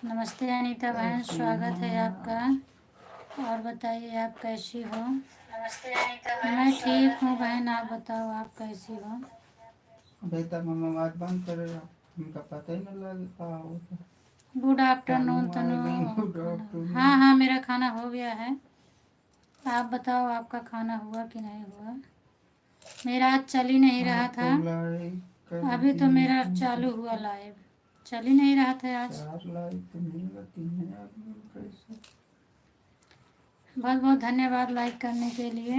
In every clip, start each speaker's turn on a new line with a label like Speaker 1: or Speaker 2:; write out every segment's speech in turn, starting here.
Speaker 1: नमस्ते अनीता बहन,
Speaker 2: कैसी
Speaker 1: स्वागत है
Speaker 2: हैं
Speaker 1: आपका।
Speaker 2: आप?
Speaker 1: और बताइए आप कैसी हो?
Speaker 2: नमस्ते अनीता बहन,
Speaker 1: मैं ठीक
Speaker 2: स्वागत
Speaker 1: हूँ
Speaker 2: है
Speaker 1: बहन,
Speaker 2: आपका।
Speaker 1: आप बताओ आप कैसी हो?
Speaker 2: बेटा मम्मा बात बंद करे, हमका पता ही नहीं लगा होता।
Speaker 1: गुड आफ्टरनून
Speaker 2: तनु
Speaker 1: तनु।
Speaker 2: आ गई, गुड
Speaker 1: हाँ
Speaker 2: आफ्टरनून।
Speaker 1: हाँ, मेरा खाना हो गया है। आप बताओ आपका खाना हुआ कि नहीं हुआ? मेरा आज चल ही नहीं रहा
Speaker 2: आपको
Speaker 1: था।
Speaker 2: लाइक कर
Speaker 1: अभी तो
Speaker 2: दी
Speaker 1: मेरा चालू हुआ
Speaker 2: 360।
Speaker 1: लाइव, चल ही नहीं रहा था आज।
Speaker 2: 4 लाइक तो नहीं लगती हैं आदमी कैसे।
Speaker 1: बहुत बहुत धन्यवाद लाइक करने के लिए।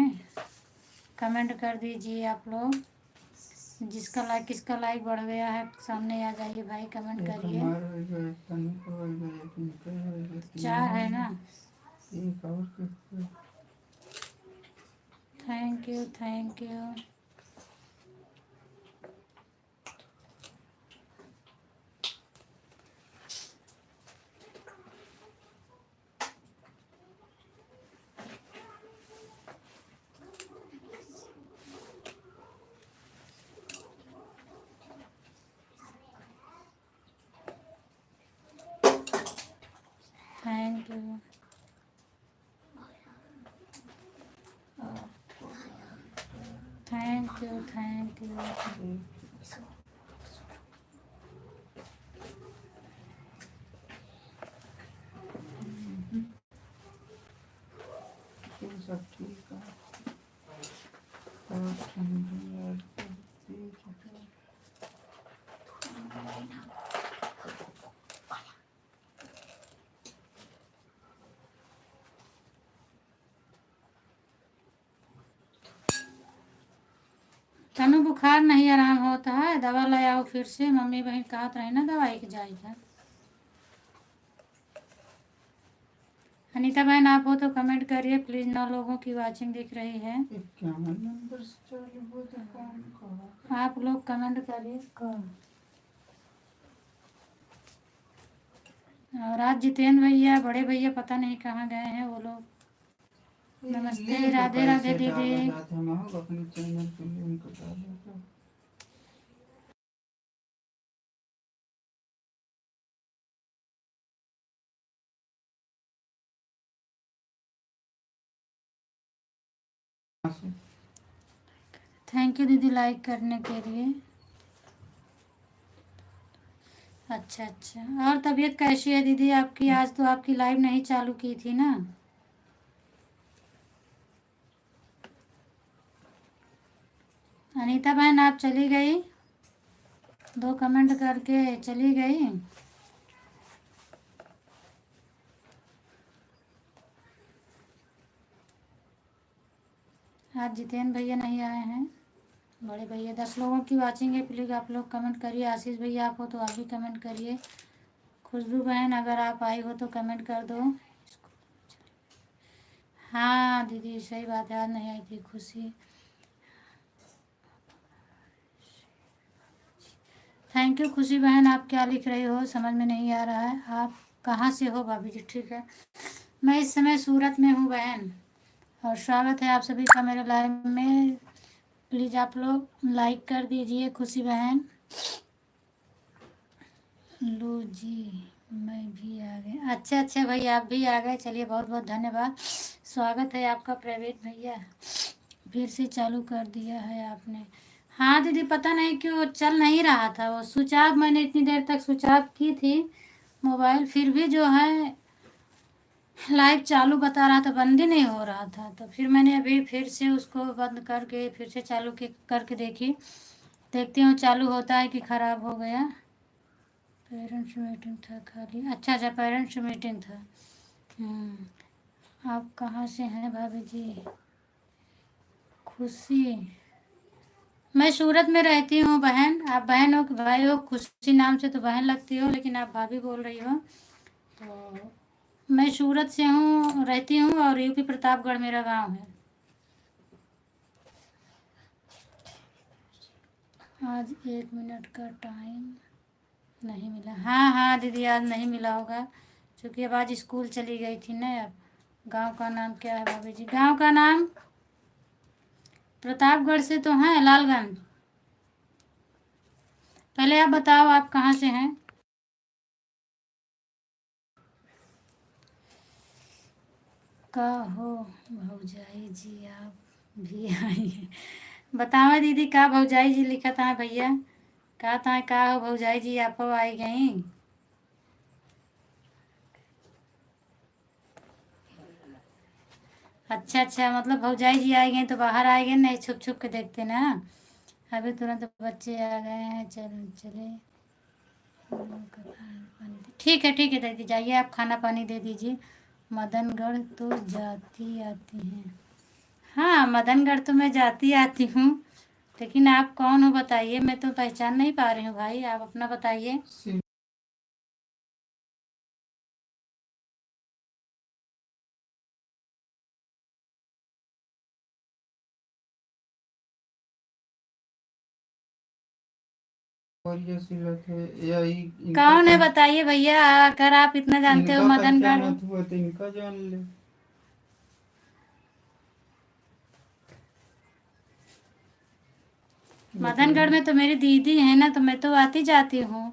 Speaker 1: कमेंट कर दीजिए आप लोग। किसका लाइक बढ़ गया है सामने आ जाइए भाई, कमेंट
Speaker 2: एक
Speaker 1: करिए।
Speaker 2: हमारे हो गए, तनु को हो गए, एक इनके हो गए, 3
Speaker 1: चार
Speaker 2: हो
Speaker 1: है ना।
Speaker 2: गए, एक और के।
Speaker 1: Thank you thank you. Thank you. Thank you thank you.
Speaker 2: सब ठीक है। और ठंडी यार करती है।
Speaker 1: तनु बुखार नहीं आराम होता है, दवा ले आओ फिर से। मम्मी बहन कहा रहे ना दवाई के जाएगा। अनीता बहन आप हो तो कमेंट करिए प्लीज, 9 लोगों की वाचिंग दिख रही है।
Speaker 2: 51 नंबर से चालू हो तो कौन कहा?
Speaker 1: आप लोग कमेंट करिए। और आज जितेंद्र भैया बड़े भैया पता नहीं कहाँ गए हैं वो लोग। नमस्ते,
Speaker 2: लिंक
Speaker 1: राधे राधे
Speaker 2: कैसे डाला
Speaker 1: दीदी।
Speaker 2: जाता है? हम अपने चैनल पे लिंक डाले तो
Speaker 1: थैंक यू दीदी लाइक करने के लिए। अच्छा अच्छा, और तबीयत कैसी है दीदी आपकी? आज तो आपकी लाइव नहीं चालू की थी ना। अनीता बहन आप चली गई, 2 कमेंट करके चली गई। आज जितेंद्र भैया नहीं आए हैं, बड़े भैया। 10 लोगों की वाचिंग है, प्लीज़ आप लोग कमेंट करिए। आशीष भैया आप हो तो आप भी कमेंट करिए। खुशबू बहन अगर आप आई हो तो कमेंट कर दो। हाँ दीदी सही बात है, आज नहीं आई थी खुशी। थैंक यू खुशी बहन, आप क्या लिख रही हो समझ में नहीं आ रहा है। आप कहाँ से हो भाभी जी? ठीक है, मैं इस समय सूरत में हूँ बहन। और स्वागत है आप सभी का मेरे लाइव में। प्लीज़ आप लोग लाइक कर दीजिए। खुशी बहन लो जी, मैं भी आ गई। अच्छा अच्छा भाई आप भी आ गए, चलिए बहुत बहुत धन्यवाद। स्वागत है आपका प्रवीण भैया, फिर से चालू कर दिया है आपने। हाँ दीदी पता नहीं क्यों चल नहीं रहा था वो स्विच ऑफ। मैंने इतनी देर तक स्विच ऑफ की थी मोबाइल, फिर भी जो है लाइव चालू बता रहा था, बंद ही नहीं हो रहा था। तो फिर मैंने अभी फिर से उसको बंद करके फिर से चालू के करके देखी, देखती हूँ चालू होता है कि ख़राब हो गया। पेरेंट्स मीटिंग था खाली। अच्छा अच्छा पेरेंट्स मीटिंग था। आप कहाँ से हैं भाभी जी? खुशी, मैं सूरत में रहती हूँ बहन। आप बहन हो कि भाई हो? खुशी नाम से तो बहन लगती हो, लेकिन आप भाभी बोल रही हो। तो मैं सूरत से हूँ, रहती हूँ, और यूपी प्रतापगढ़ मेरा गांव है। आज 1 मिनट का टाइम नहीं मिला। हाँ हाँ दीदी आज नहीं मिला होगा, क्योंकि अब आज स्कूल चली गई थी ना। अब गांव का नाम क्या है भाभी जी? गांव का नाम प्रतापगढ़ से तो है लालगंज। पहले आप बताओ आप कहाँ से हैं? का हो भौजाई जी आप भी आइए। बताओ दीदी का भौजाई जी लिखा था भैया, कहा था का हो भौजाई जी आप आई गई। अच्छा अच्छा, मतलब भौजाई जी आई गई तो बाहर आए गए, नहीं छुप छुप के देखते ना। अभी तुरंत बच्चे आ गए हैं, चले ठीक है दीदी, जाइए आप खाना पानी दे दीजिए। मदनगढ़ तो जाती आती हैं। हाँ मदनगढ़ तो मैं जाती आती हूँ, लेकिन आप कौन हो बताइए, मैं तो पहचान नहीं पा रही हूँ भाई, आप अपना बताइए।
Speaker 2: और ये सिलत है या इनका
Speaker 1: कौन है बताइए भैया, अगर आप इतना जानते हो
Speaker 2: इनका
Speaker 1: मदनगढ़।
Speaker 2: पहचान हुआ तो इनका जान ले।
Speaker 1: मदनगढ़ में तो मेरी दीदी है ना, तो मैं तो आती जाती हूँ।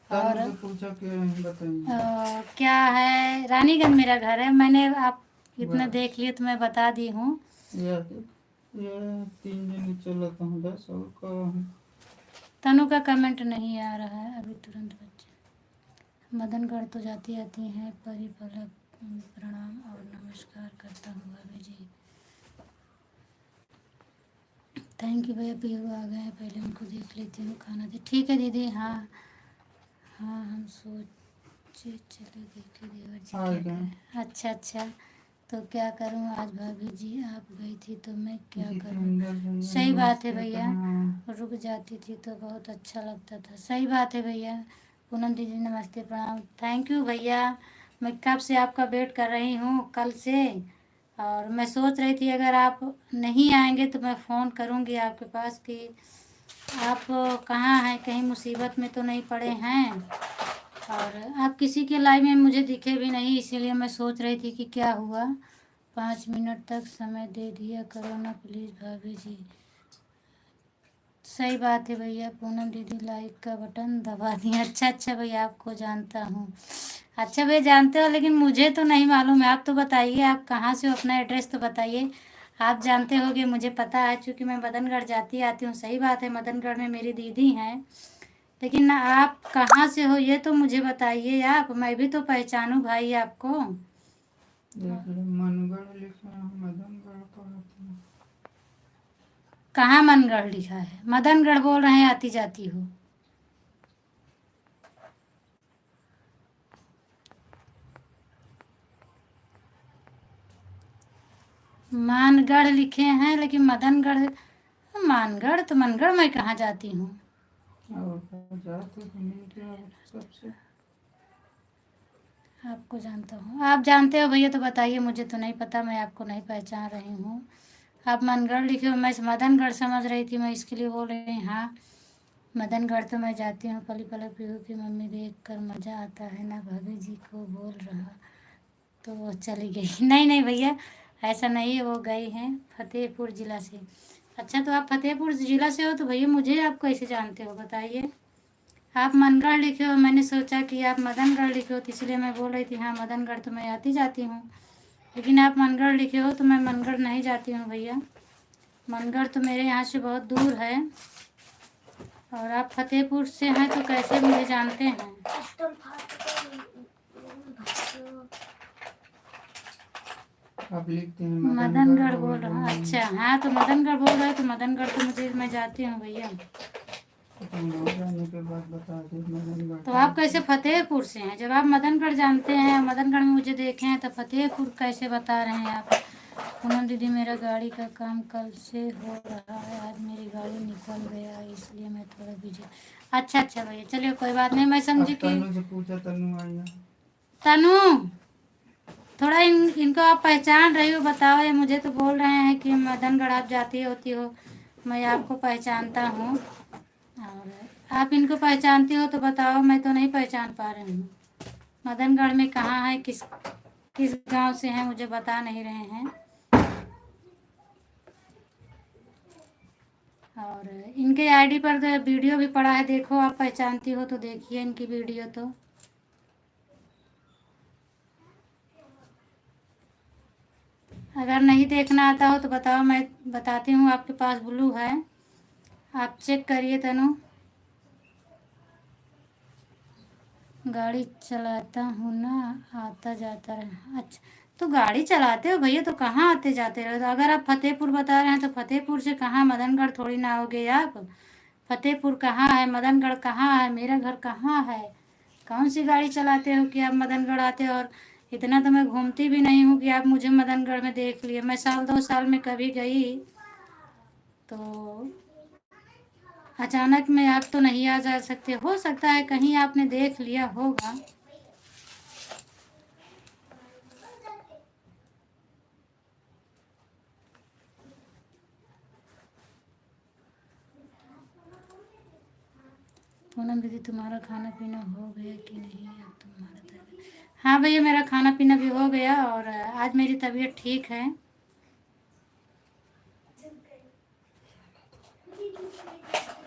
Speaker 1: और
Speaker 2: से पूछा कि बताइए।
Speaker 1: क्या है, रानीगंज मेरा घर है, मैंने आप इतना
Speaker 2: बस
Speaker 1: देख लिए तो मैं बता दी हूँ।
Speaker 2: ये ये 3 दिन चला था 10 और का
Speaker 1: तनु का कमेंट नहीं आ रहा है अभी, तुरंत बच्चे मदनगढ़ तो जाती आती हैं, परिपलक प्रणाम और नमस्कार करता हूँ भाभी जी। थैंक यू भैया, पीहू आ गए हैं, पहले उनको देख लेती हूँ, खाना दे। ठीक है दीदी, हाँ हाँ हम सोचे चले देखे देवर जी
Speaker 2: आ
Speaker 1: क्या
Speaker 2: गए
Speaker 1: करें। अच्छा अच्छा, तो क्या करूँ आज भाभी जी आप गई थी तो मैं क्या करूँ।
Speaker 2: जितेंद्र भैया
Speaker 1: सही बात है
Speaker 2: नमस्ते
Speaker 1: भैया,
Speaker 2: प्रणाम।
Speaker 1: रुक जाती थी तो बहुत अच्छा लगता था। सही बात है भैया। पूनम दीदी नमस्ते प्रणाम, थैंक यू भैया। मैं कब से आपका वेट कर रही हूँ, कल से। और मैं सोच रही थी अगर आप नहीं आएंगे तो मैं फ़ोन करूँगी आपके पास कि आप कहाँ हैं, कहीं मुसीबत में तो नहीं पड़े हैं। और आप किसी के लाइव में मुझे दिखे भी नहीं, इसीलिए मैं सोच रही थी कि क्या हुआ। 5 मिनट तक समय दे दिया करो ना प्लीज़ भाभी जी। सही बात है भैया, पूनम दीदी लाइक का बटन दबा दिए। अच्छा अच्छा भैया, आपको जानता हूँ। अच्छा भैया जानते हो, लेकिन मुझे तो नहीं मालूम है, आप तो बताइए आप कहाँ से हो, अपना एड्रेस तो बताइए। आप जानते होगे, मुझे पता है, क्योंकि मैं मदनगढ़ जाती आती हूँ। सही बात है, मदनगढ़ में मेरी दीदी हैं, लेकिन आप कहाँ से हो ये तो मुझे बताइए आप, मैं भी तो पहचानूं भाई आपको।
Speaker 2: देख ले मनगढ़ लिखा है, मदनगढ़ पढ़ा था।
Speaker 1: कहाँ मनगढ़ लिखा है, मदनगढ़ बोल रहे हैं आती जाती हो। मानगढ़ लिखे हैं, लेकिन मदनगढ़, मानगढ़ तो मनगढ़ मैं कहाँ जाती हूँ।
Speaker 2: और जाते तो नहीं क्या कब से।
Speaker 1: आपको जानता हूँ, आप जानते हो भैया तो बताइए, मुझे तो नहीं पता, मैं आपको नहीं पहचान रही हूँ। आप मनगढ़ लिखे हो, मैं मदनगढ़ समझ रही थी, मैं इसके लिए बोल रही हूँ। हाँ मदनगढ़ तो मैं जाती हूँ, पली पलक पीहू की मम्मी देख कर मज़ा आता है ना, भाभी जी को बोल रहा तो वो चली गई। नहीं नहीं भैया, ऐसा नहीं है, वो गई हैं फतेहपुर ज़िला से। अच्छा तो आप फतेहपुर ज़िला से हो तो भैया मुझे आप कैसे जानते हो बताइए। आप मनगढ़ लिखे हो, मैंने सोचा कि आप मदनगढ़ लिखे हो, तो इसलिए मैं बोल रही थी हाँ मदनगढ़ तो मैं आती जाती हूँ। लेकिन आप मनगढ़ लिखे हो तो मैं मनगढ़ नहीं जाती हूँ भैया, मनगढ़ तो मेरे यहाँ से बहुत दूर है। और आप फतेहपुर से हैं तो कैसे मुझे जानते हैं।
Speaker 2: आप लिखते हैं
Speaker 1: मदनगढ़
Speaker 2: बोल
Speaker 1: बोल
Speaker 2: रहे
Speaker 1: रहा हूँ,
Speaker 2: हैं।
Speaker 1: अच्छा हाँ तो मदनगढ़ बोल रहे हो तो मदनगढ़ तो मुझे मैं जाती हूँ भैया।
Speaker 2: तुम लोग जाने के बाद बता दे मदनगढ़
Speaker 1: तो आप
Speaker 2: पहुँचे।
Speaker 1: कैसे फतेहपुर से हैं, जब आप मदनगढ़ जानते हैं, मदनगढ़ में मुझे देखे हैं, तो फतेहपुर कैसे बता रहे हैं आप। पूनम दीदी मेरा गाड़ी का काम कल से हो रहा है, आज मेरी गाड़ी निकल गया इसलिए मैं थोड़ा बिजी। अच्छा अच्छा भैया चलिए कोई बात नहीं, मैं समझी
Speaker 2: अब
Speaker 1: कि
Speaker 2: तनु से पूछा, तनु आई है।
Speaker 1: तनु, थोड़ा इनको आप पहचान रही हो बताओ, ये मुझे तो बोल रहे हैं कि मदनगढ़ आप जाती होती हो, मैं आपको पहचानता हूँ। और आप इनको पहचानती हो तो बताओ, मैं तो नहीं पहचान पा रही हूँ। मदनगढ़ में कहाँ है, किस किस गांव से हैं मुझे बता नहीं रहे हैं। और इनके आईडी पर तो वीडियो भी पड़ा है, देखो आप पहचानती हो तो देखिए इनकी वीडियो तो। अगर नहीं देखना आता हो तो बताओ, मैं बताती हूँ। आपके पास ब्लू है, आप चेक करिए तनु। गाड़ी चलाता हूँ ना, आता जाता रहे। अच्छा, तो गाड़ी चलाते हो भैया तो कहाँ आते जाते रहो? तो अगर आप फतेहपुर बता रहे हैं तो फतेहपुर से कहाँ, मदनगढ़ थोड़ी ना आओगे आप। फतेहपुर कहाँ है, मदनगढ़ कहाँ है, मेरा घर कहाँ है? कौन सी गाड़ी चलाते हो कि आप मदनगढ़ आते हो? और इतना तो मैं घूमती भी नहीं हूँ कि आप मुझे मदनगढ़ में देख लिए। मैं साल 2 साल में कभी गई तो अचानक में आप तो नहीं आ जा सकते। हो सकता है कहीं आपने देख लिया होगा। पूनम दीदी तुम्हारा खाना पीना हो गया कि नहीं? अब तुम्हारा तबीयत, हाँ भैया मेरा खाना पीना भी हो गया और आज मेरी तबीयत ठीक है।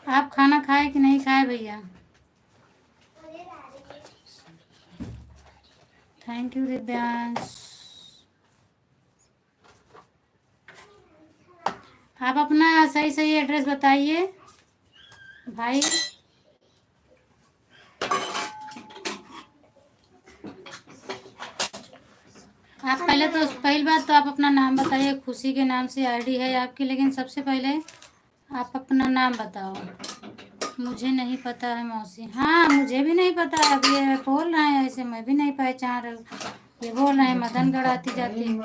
Speaker 1: आप खाना खाए कि नहीं खाए भैया? Thank you Divyansh. आप अपना सही सही एड्रेस बताइए भाई। आप पहले तो पहली बात तो आप अपना नाम बताइए। खुशी के नाम से आईडी है आपकी, लेकिन सबसे पहले आप अपना नाम बताओ। मुझे नहीं पता है मौसी। हाँ मुझे भी नहीं पता है। अब ये बोल रहे हैं ऐसे, मैं भी नहीं पहचान रही। ये बोल रहे हैं मदनगढ़ आती जाती हूँ।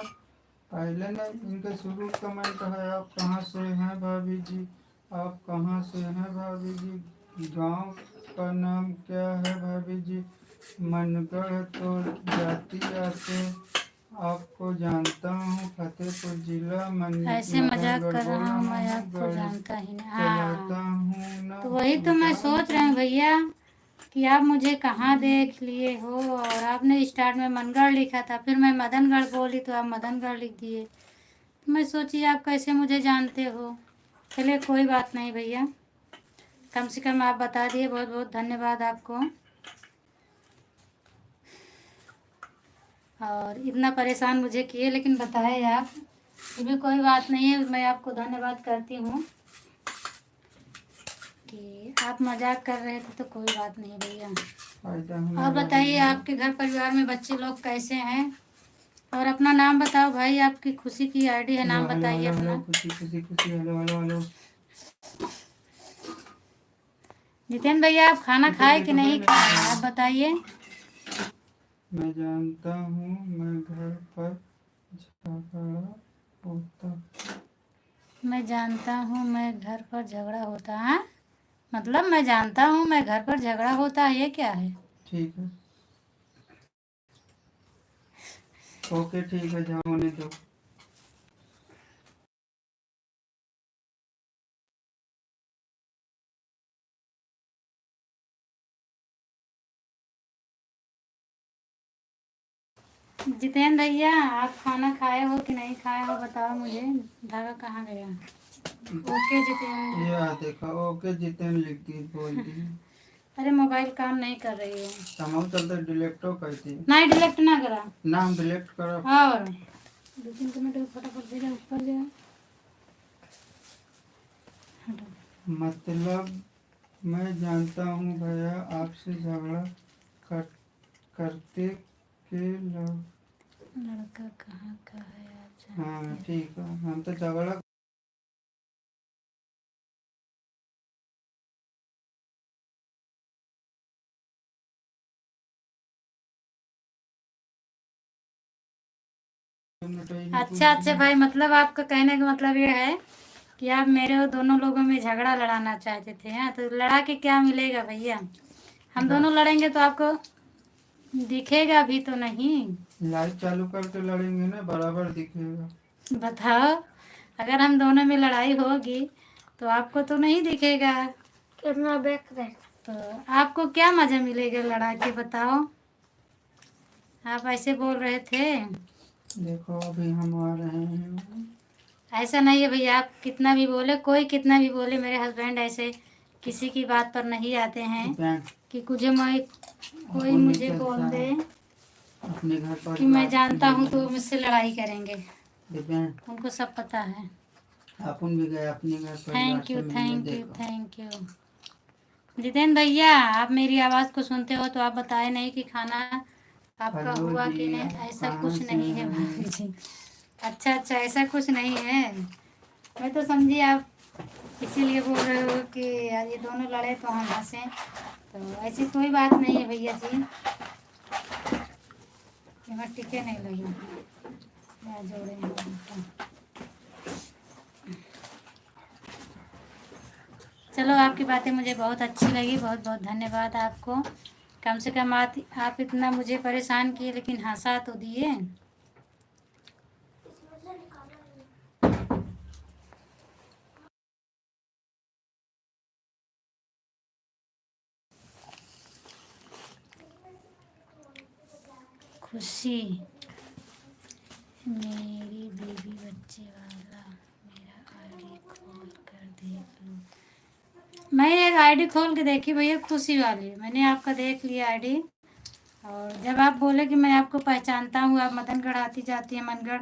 Speaker 2: पहले ना इनके शुरू कमेंट है, आप कहाँ से हैं भाभी जी, आप कहाँ से हैं भाभी जी, गांव का नाम क्या है भाभी जी, मनगढ़ तो जाती आते, आपको जानता हूँ, फतेहपुर जिला
Speaker 1: ऐसे मजाक
Speaker 2: मदनगढ़
Speaker 1: कर
Speaker 2: बोल
Speaker 1: रहा
Speaker 2: रहा
Speaker 1: हूँ, मैं
Speaker 2: हूँ,
Speaker 1: आपको
Speaker 2: गाड़ी
Speaker 1: जानता ही नहीं।
Speaker 2: चलाता
Speaker 1: हाँ
Speaker 2: हूँ ना।
Speaker 1: तो वही तो मैं सोच रही हूँ भैया कि आप मुझे कहाँ देख लिए हो। और आपने स्टार्ट में मनगढ़ लिखा था, फिर मैं मदनगढ़ बोली तो आप मदनगढ़ लिख दिए। तो मैं सोची आप कैसे मुझे जानते हो। चलिए कोई बात नहीं भैया, कम से कम आप बता दिए, बहुत बहुत धन्यवाद आपको। और इतना परेशान मुझे किए लेकिन बताए आप, ये भी कोई बात नहीं है। मैं आपको धन्यवाद करती हूँ कि आप मजाक कर रहे थे तो कोई बात नहीं भैया। और बताइए आपके घर परिवार में बच्चे लोग कैसे हैं? और अपना नाम बताओ भाई, आपकी खुशी की आईडी है, नाम बताइए अपना।
Speaker 2: खुशी खुशी खुशी, हेलो हेलो हेलो।
Speaker 1: जितेंद्र भैया आप खाना खाए कि नहीं खाए, आप बताइए।
Speaker 2: मैं जानता हूँ मैं घर पर झगड़ा होता।
Speaker 1: मैं जानता हूँ मैं घर पर झगड़ा होता है, मतलब मैं जानता हूँ मैं घर पर झगड़ा होता है, ये क्या है?
Speaker 2: ठीक है, ओके ठीक है, जाओ होने दो।
Speaker 1: जितेंद्र भैया आप खाना खाए हो कि नहीं खाए हो बताओ मुझे। धागा कहाँ गया? ओके जितेंद्र।
Speaker 2: ये देखा, ओके जितेन लिख दी, बोल दी।
Speaker 1: अरे मोबाइल काम नहीं कर रही है।
Speaker 2: तमाम चलते डिलेक्टो कहती
Speaker 1: नहीं डिलेक्ट ना करा।
Speaker 2: नाम डिलीट करो।
Speaker 1: और 2-3 मिनट फटाफट दे ऊपर जा।
Speaker 2: मतलब मैं जानता हूँ भैया आपसे झगड़ा कर, करते के लोग।
Speaker 1: लड़का कहाँ का है आप
Speaker 2: हाँ
Speaker 1: जानते हैं?
Speaker 2: ठीक है, हम तो झगड़ा
Speaker 1: अच्छा अच्छा भाई, मतलब आपका कहने का मतलब ये है कि आप मेरे और दोनों लोगों में झगड़ा लड़ाना चाहते थे। हाँ तो लड़ा के क्या मिलेगा भैया? हम दोनों लड़ेंगे तो आपको दिखेगा भी तो नहीं।
Speaker 2: लाइट चालू करके लड़ेंगे ना, बराबर दिखेगा।
Speaker 1: बताओ, अगर हम दोनों में लड़ाई होगी तो आपको तो नहीं दिखेगा। कितना देख रहे तो आपको क्या मजा मिलेगा लड़ा के, बताओ। आप ऐसे बोल रहे थे।
Speaker 2: देखो अभी हम आ रहे हैं।
Speaker 1: ऐसा नहीं है भैया, आप कितना भी बोले, कोई कितना भी बोले, मेरे हस्बैंड ऐसे किसी की बात पर नहीं आते हैं कि कोई मुझे बोल दे
Speaker 2: अपने घर पर
Speaker 1: कि मैं जानता हूँ तो मुझसे लड़ाई करेंगे।
Speaker 2: दिव्यांश
Speaker 1: उनको सब पता है।
Speaker 2: अपन भी गए अपने घर परिवार
Speaker 1: थैंक
Speaker 2: से
Speaker 1: यू
Speaker 2: मिलने,
Speaker 1: थैंक यू
Speaker 2: देखो।
Speaker 1: Thank you. जितेंद्र भैया आप मेरी आवाज़ को सुनते हो तो आप बताए नहीं कि खाना आपका
Speaker 2: हेलो
Speaker 1: हुआ कि
Speaker 2: जी,
Speaker 1: नहीं।
Speaker 2: आप
Speaker 1: ऐसा
Speaker 2: कहाँ
Speaker 1: कुछ
Speaker 2: से
Speaker 1: नहीं है
Speaker 2: हैं?
Speaker 1: भाभी जी। अच्छा अच्छा, ऐसा कुछ नहीं है। मैं तो समझी आप इसीलिए बोल रहे हो कि यार ये दोनों लड़े तो हम हंसें, तो ऐसी कोई बात नहीं है भैया जी। यहाँ टिके नहीं लगे या जोड़े हैं तो। चलो आपकी बातें मुझे बहुत अच्छी लगी, बहुत बहुत धन्यवाद आपको। कम से कम आप इतना मुझे परेशान किए लेकिन हंसा तो दिए। खुशी मेरी बीबी बच्चे वाला, मेरा आईडी खोल कर देख लो। मैं एक आईडी खोल के देखी भैया, खुशी वाली, मैंने आपका देख लिया आईडी। और जब आप बोले कि मैं आपको पहचानता हूँ, आप मदनगढ़ आती जाती है मनगढ़,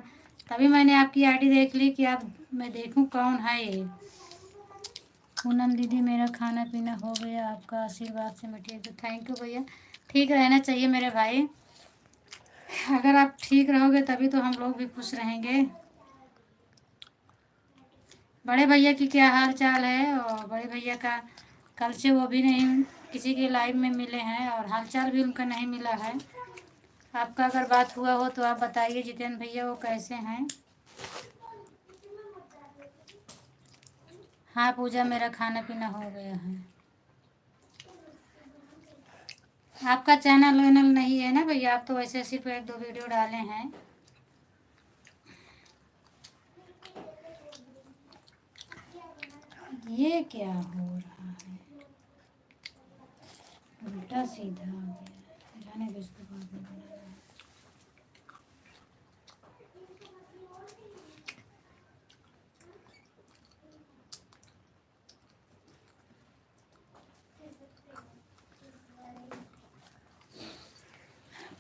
Speaker 1: तभी मैंने आपकी आईडी देख ली कि आप, मैं देखूँ कौन है ये। पूनम दीदी मेरा खाना पीना हो गया, आपका आशीर्वाद से मैं ठीक हूँ। थैंक यू भैया। ठीक रहना चाहिए मेरे भाई, अगर आप ठीक रहोगे तभी तो हम लोग भी खुश रहेंगे। बड़े भैया की क्या हाल चाल है? और बड़े भैया का कल से वो भी नहीं किसी के लाइव में मिले हैं और हाल चाल भी उनका नहीं मिला है। आपका अगर बात हुआ हो तो आप बताइए जितेंद्र भैया वो कैसे हैं। हाँ पूजा, मेरा खाना पीना हो गया है। आपका चैनल वैनल नहीं है ना भैया? आप तो वैसे सिर्फ एक दो वीडियो डाले हैं। ये क्या हो रहा है? उल्टा सीधा हो गया, जाने दो, इसको बाद में बनाना है।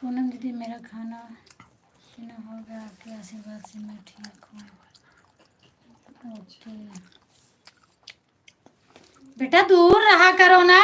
Speaker 1: पूनम दीदी मेरा खाना पीना हो गया, आपके आशीर्वाद से मैं ठीक हूँ। ओके बेटा, दूर रहा करो ना।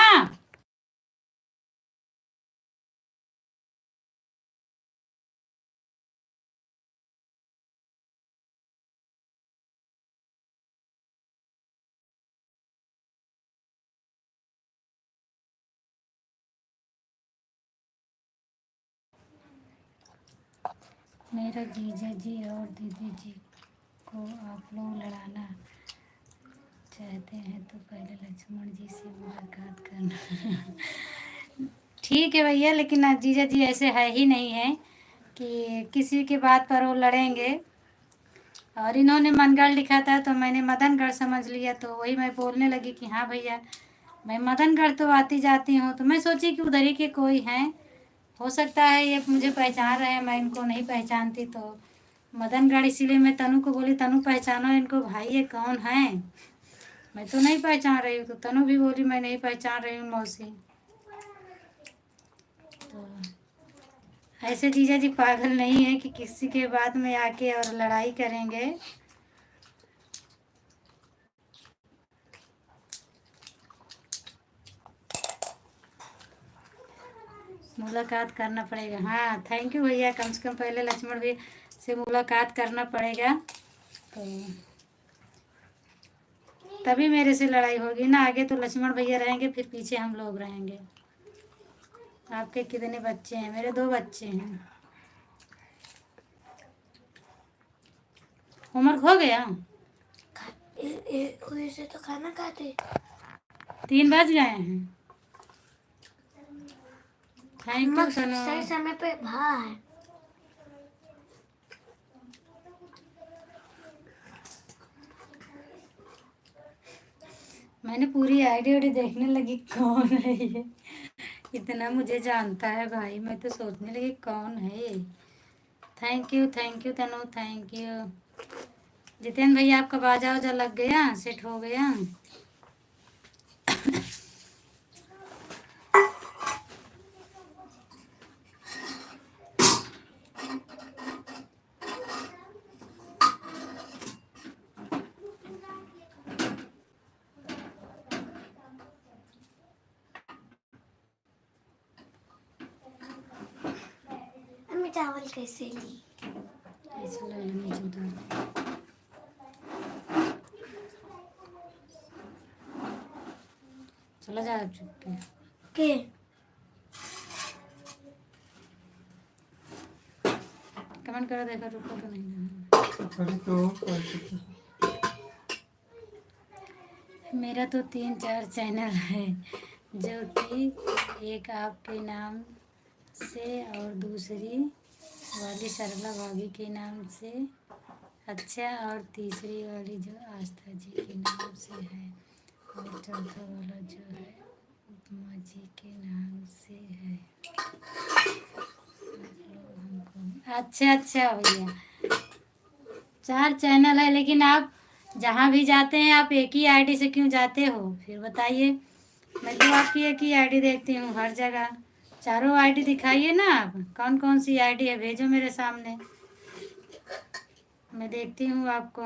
Speaker 1: मेरा जीजा जी और दीदी जी को आप लोग लड़ाना चाहते हैं तो पहले लक्ष्मण जी से मुलाकात करना। ठीक है भैया, लेकिन जीजा जी ऐसे है ही नहीं है कि किसी की बात पर वो लड़ेंगे। और इन्होंने मनगढ़ लिखा था तो मैंने मदनगढ़ समझ लिया, तो वही मैं बोलने लगी कि हाँ भैया मैं मदनगढ़ तो आती जाती हूँ, तो मैं सोची कि उधर ही के कोई हैं, हो सकता है ये मुझे पहचान रहे हैं, मैं इनको नहीं पहचानती। तो मदनगढ़ इसीलिए मैं तनु को बोली, तनु पहचानो इनको भाई, ये कौन है? मैं तो नहीं पहचान रही हूँ। तो तनु भी बोली मैं नहीं पहचान रही हूँ मौसी। तो ऐसे जीजा जी पागल नहीं है कि किसी के बाद में आके और लड़ाई करेंगे। मुलाकात करना पड़ेगा। हाँ थैंक यू भैया, कम से कम पहले लक्ष्मण भी से मुलाकात करना पड़ेगा, तो तभी मेरे से लड़ाई होगी ना। आगे तो लक्ष्मण भैया रहेंगे, फिर पीछे हम लोग रहेंगे। आपके कितने बच्चे हैं? मेरे 2 बच्चे हैं। होमवर्क हो गया?
Speaker 3: से तो खाना खाते
Speaker 1: 3 बज गए हैं। थैंक यू
Speaker 3: सही
Speaker 1: तनु।
Speaker 3: समय पे भा है।
Speaker 1: मैंने पूरी आईडी उडी देखने लगी कौन है ये, इतना मुझे जानता है भाई, मैं तो सोचने लगी कौन है ये। Thank you Tanu, thank you. Jitendra भैया आपका बाजा वाजा लग गया, सेट हो गया?
Speaker 3: चावल कैसे ली?
Speaker 1: ऐसे ले लेने उतार। चला जा अब चुप के।
Speaker 3: के
Speaker 1: कमेंट करो, देखो रुको तो नहीं।
Speaker 2: कभी तो कर सकते।
Speaker 1: मेरा तो 3-4 चैनल है, जो कि एक आपके नाम से और दूसरी वाली सरला भाभी के नाम से, अच्छा, और तीसरी वाली जो आस्था जी के नाम से है, और चौथा वाला जो है उपमा जी के नाम से है। हमको अच्छा अच्छा भैया, 4 चैनल है, लेकिन आप जहाँ भी जाते हैं आप एक ही आईडी से क्यों जाते हो फिर बताइए। मैं तो आपकी एक ही आईडी देखती हूँ हर जगह। चारों आईडी दिखाइए ना, आप कौन कौन सी आईडी है भेजो मेरे सामने, मैं देखती हूँ आपको।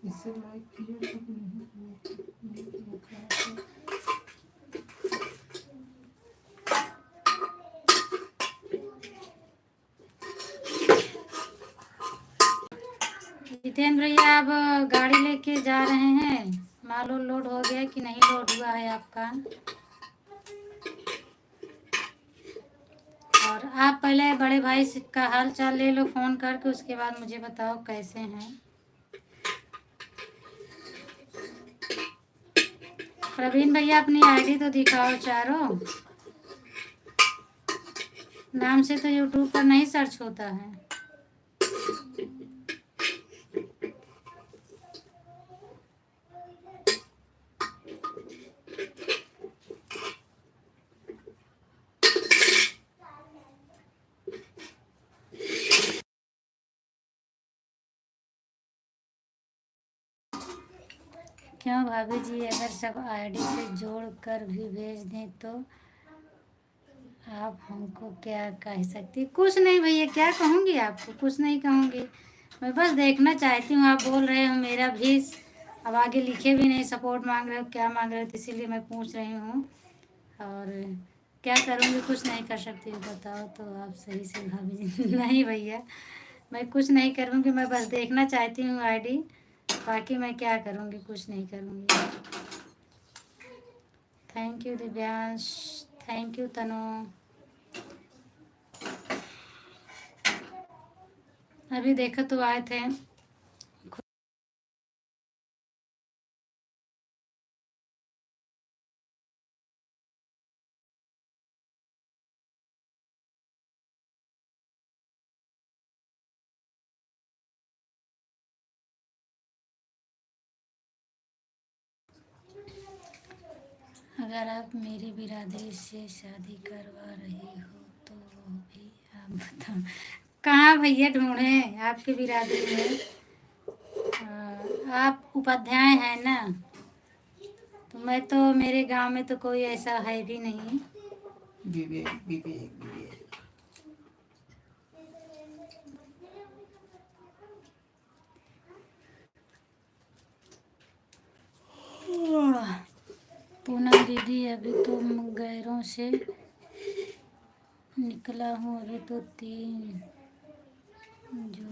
Speaker 2: इसे लाइक किया तो नहीं
Speaker 1: जितेंद्र भैया, आप गाड़ी लेके जा रहे हैं, माल लोड हो गया कि नहीं लोड हुआ है आपका? और आप पहले बड़े भाई का हाल चाल ले लो फ़ोन करके, उसके बाद मुझे बताओ कैसे हैं। प्रवीण भैया अपनी आईडी तो दिखाओ चारों, नाम से तो यूट्यूब पर नहीं सर्च होता है। क्यों भाभी जी, अगर सब आईडी से जोड़ कर भी भेज दें तो आप हमको क्या कह सकती? कुछ नहीं भैया, क्या कहूँगी आपको, कुछ नहीं कहूँगी। मैं बस देखना चाहती हूँ, आप बोल रहे हो मेरा भी, अब आगे लिखे भी नहीं, सपोर्ट मांग रहे हो, क्या मांग रहे हो, तो इसीलिए मैं पूछ रही हूँ। और क्या करूँगी, कुछ नहीं कर सकती हूँ, बताओ तो आप सही से भाभी जी। नहीं भैया, मैं कुछ नहीं करूँगी, मैं बस देखना चाहती हूँ आईडी, बाकी मैं क्या करूँगी, कुछ नहीं करूँगी। Thank you Divyansh, thank you Tanu. अभी देखो तो आए थे। अगर आप मेरी बिरादरी से शादी करवा रही हो तो वो भी आप बताओ। कहाँ भैया ढूंढे आपकी बिरादरी में? आप उपाध्याय हैं ना, तो मैं तो, मेरे गांव में तो कोई ऐसा है भी नहीं।
Speaker 2: विवेक विवेक विवेक।
Speaker 1: पूनम दीदी, अभी तो गैरों से निकला हूँ, अभी तो 3 जो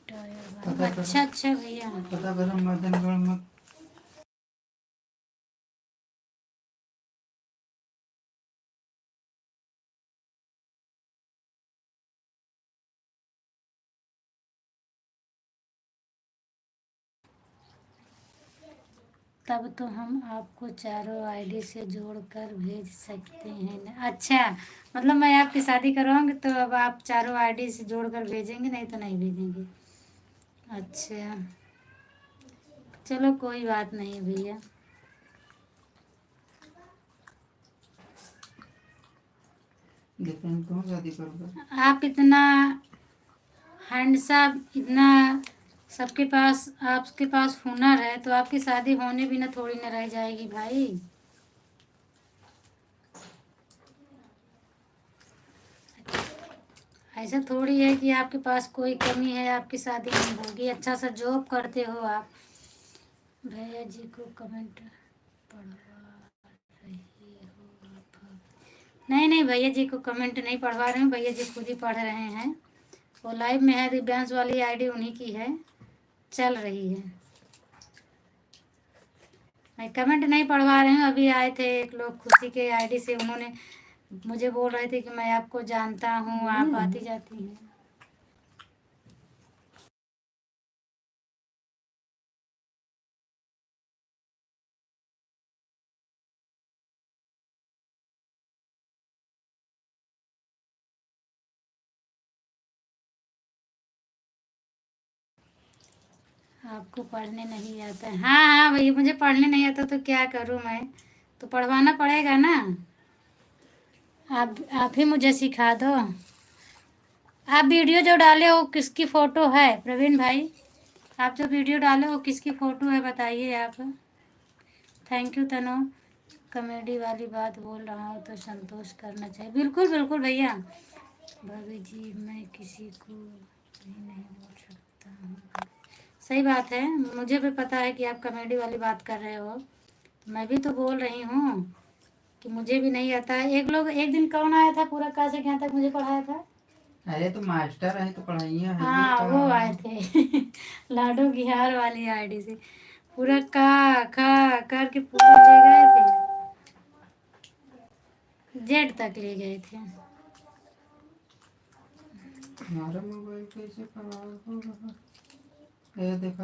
Speaker 1: टायर। अच्छा अच्छा भैया,
Speaker 2: पता करो मदनगढ़ में
Speaker 1: तब तो हम आपको चारों आईडी से जोड़कर भेज सकते हैं ना। अच्छा, मतलब मैं आपकी शादी करवाऊंगी तो अब आप चारों आईडी से जोड़कर भेजेंगे, नहीं तो नहीं भेजेंगे। अच्छा, चलो कोई बात नहीं भैया।
Speaker 2: देखते हैं कौन शादी करोगे।
Speaker 1: आप इतना हैंडसम, इतना सबके पास, आपके पास हुनर है, तो आपकी शादी होने भी ना थोड़ी ना रह जाएगी भाई। ऐसा थोड़ी है कि आपके पास कोई कमी है, आपकी शादी नहीं होगी। अच्छा सा जॉब करते हो आप। भैया जी को कमेंट पढ़वा रही हो आप? नहीं नहीं, भैया जी को कमेंट नहीं पढ़वा रहे हूँ, भैया जी खुद ही पढ़ रहे हैं। वो लाइव में है, दिव्यांश वाली आईडी उन्हीं की है, चल रही है। मैं कमेंट नहीं पढ़वा रही हूँ। अभी आए थे एक लोग खुशी के आईडी से, उन्होंने मुझे बोल रहे थे कि मैं आपको जानता हूँ, आप आती जाती हैं। आपको पढ़ने नहीं आता है? हाँ हाँ भैया, मुझे पढ़ने नहीं आता तो क्या करूँ मैं, तो पढ़वाना पड़ेगा ना। आप ही मुझे सिखा दो। आप वीडियो जो डाले हो किसकी फ़ोटो है प्रवीण भाई? आप जो वीडियो डाले हो किसकी फ़ोटो है बताइए आप। Thank you Tanu. कॉमेडी वाली बात बोल रहा हूँ तो संतोष करना चाहिए। बिल्कुल बिल्कुल भैया। भाभी जी मैं किसी को भी नहीं बोल सकता हूँ। सही बात है, मुझे भी पता है कि आप कॉमेडी वाली बात कर रहे हो। मैं भी तो बोल रही हूँ कि मुझे भी नहीं आता है। एक लोग एक दिन कौन आया था पूरा कहाँ से कहाँ तक मुझे पढ़ाया था?
Speaker 2: अरे तो मास्टर है तो पढ़ाइए है
Speaker 1: हाँ
Speaker 2: तो।
Speaker 1: वो आए थे लाडो बिहार वाली आईडी से, पूरा का खा करके पूरा ले गए थे, जेड तक ले गए थे।
Speaker 2: हमारा मोबाइल कैसे खराब हो रहा? ये देखा,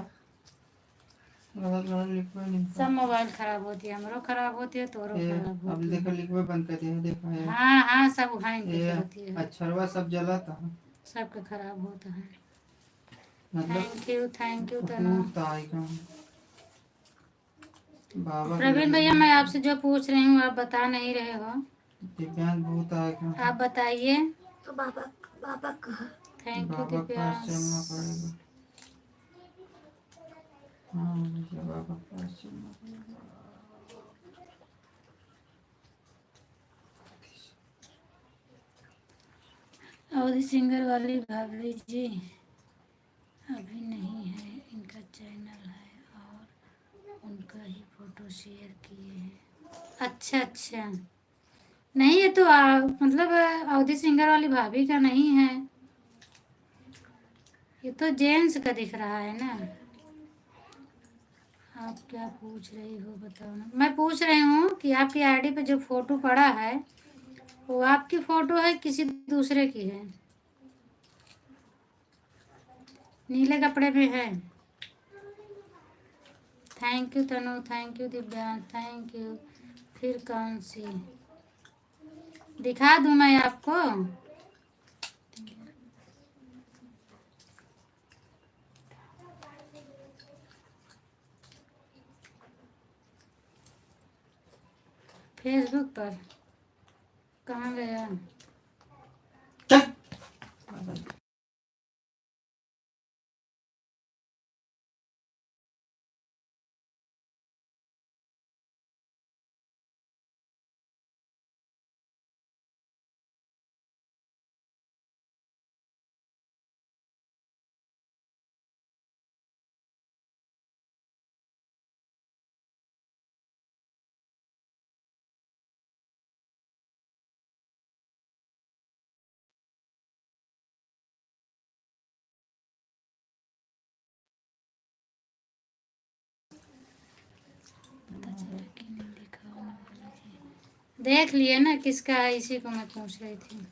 Speaker 2: लिखवा नहीं
Speaker 1: सब मोबाइल खराब होती है, हमरो खराब होती है, तोरो खराब
Speaker 2: अब
Speaker 1: होती
Speaker 2: देखो
Speaker 1: है।
Speaker 2: लिखवा बंद कर दिया, देखा है।
Speaker 1: हाँ हाँ सब हैंग
Speaker 2: ये
Speaker 1: होती है,
Speaker 2: अक्षरवा सब जला था,
Speaker 1: सबका खराब होता है।
Speaker 2: मतलब
Speaker 1: थैंक यू तनु।
Speaker 2: भूत आएगा बाबा के
Speaker 1: प्रवीण भैया
Speaker 2: लगे
Speaker 1: मैं आपसे जो पूछ रही हूँ आप बता नहीं रहे हो,
Speaker 2: दिव्यांग भूत आएगा।
Speaker 1: आप बताइए।
Speaker 3: तो बाबा बाबा कहा
Speaker 1: थैंक यू
Speaker 2: बाबा के पास
Speaker 1: दिव्यांश।
Speaker 2: चलना पड़ेगा। हाँ मुझे बाबा के पास चलना पड़ेगा।
Speaker 1: अवधि सिंगर वाली भाभी जी अभी नहीं है, इनका चैनल है और उनका ही फोटो शेयर किए हैं। अच्छा अच्छा, नहीं ये तो मतलब अवधि सिंगर वाली भाभी का नहीं है, ये तो जेंट्स का दिख रहा है ना। आप क्या पूछ रही हो बताओ ना। मैं पूछ रही हूँ कि आपकी आईडी पे जो फोटो पड़ा है वो आपकी फोटो है किसी दूसरे की है? नीले कपड़े में है। Thank you Tanu, thank you Divyansh, thank you. फिर कौन सी दिखा दूँ मैं आपको? फेसबुक पर कहाँ गया? पता चला कि नहीं दिखा होने वाला जी। देख लिए ना किसका है, इसी को मैं पूछ रही थी।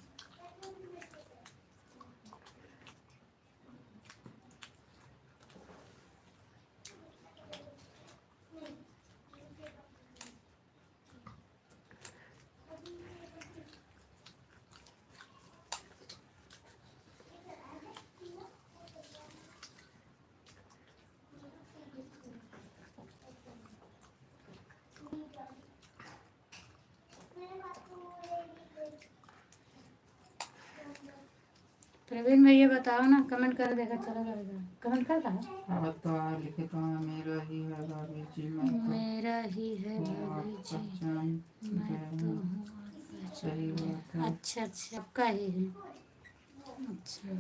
Speaker 1: प्रवीण भैया बताओ ना, कमेंट कर देगा चला जाएगा। कमेंट कर रहा है।
Speaker 2: अब तो लिखे तो मेरा ही है भाभी जी, मैं तो
Speaker 1: मेरा ही है
Speaker 2: हूँ
Speaker 1: भाभी
Speaker 2: आप
Speaker 1: जी,
Speaker 2: पहचान
Speaker 1: मैं तो
Speaker 2: गए।
Speaker 1: हूँ आप पहचान
Speaker 2: सही
Speaker 1: गए।
Speaker 2: बात है।
Speaker 1: अच्छा अच्छा आपका ही है। अच्छा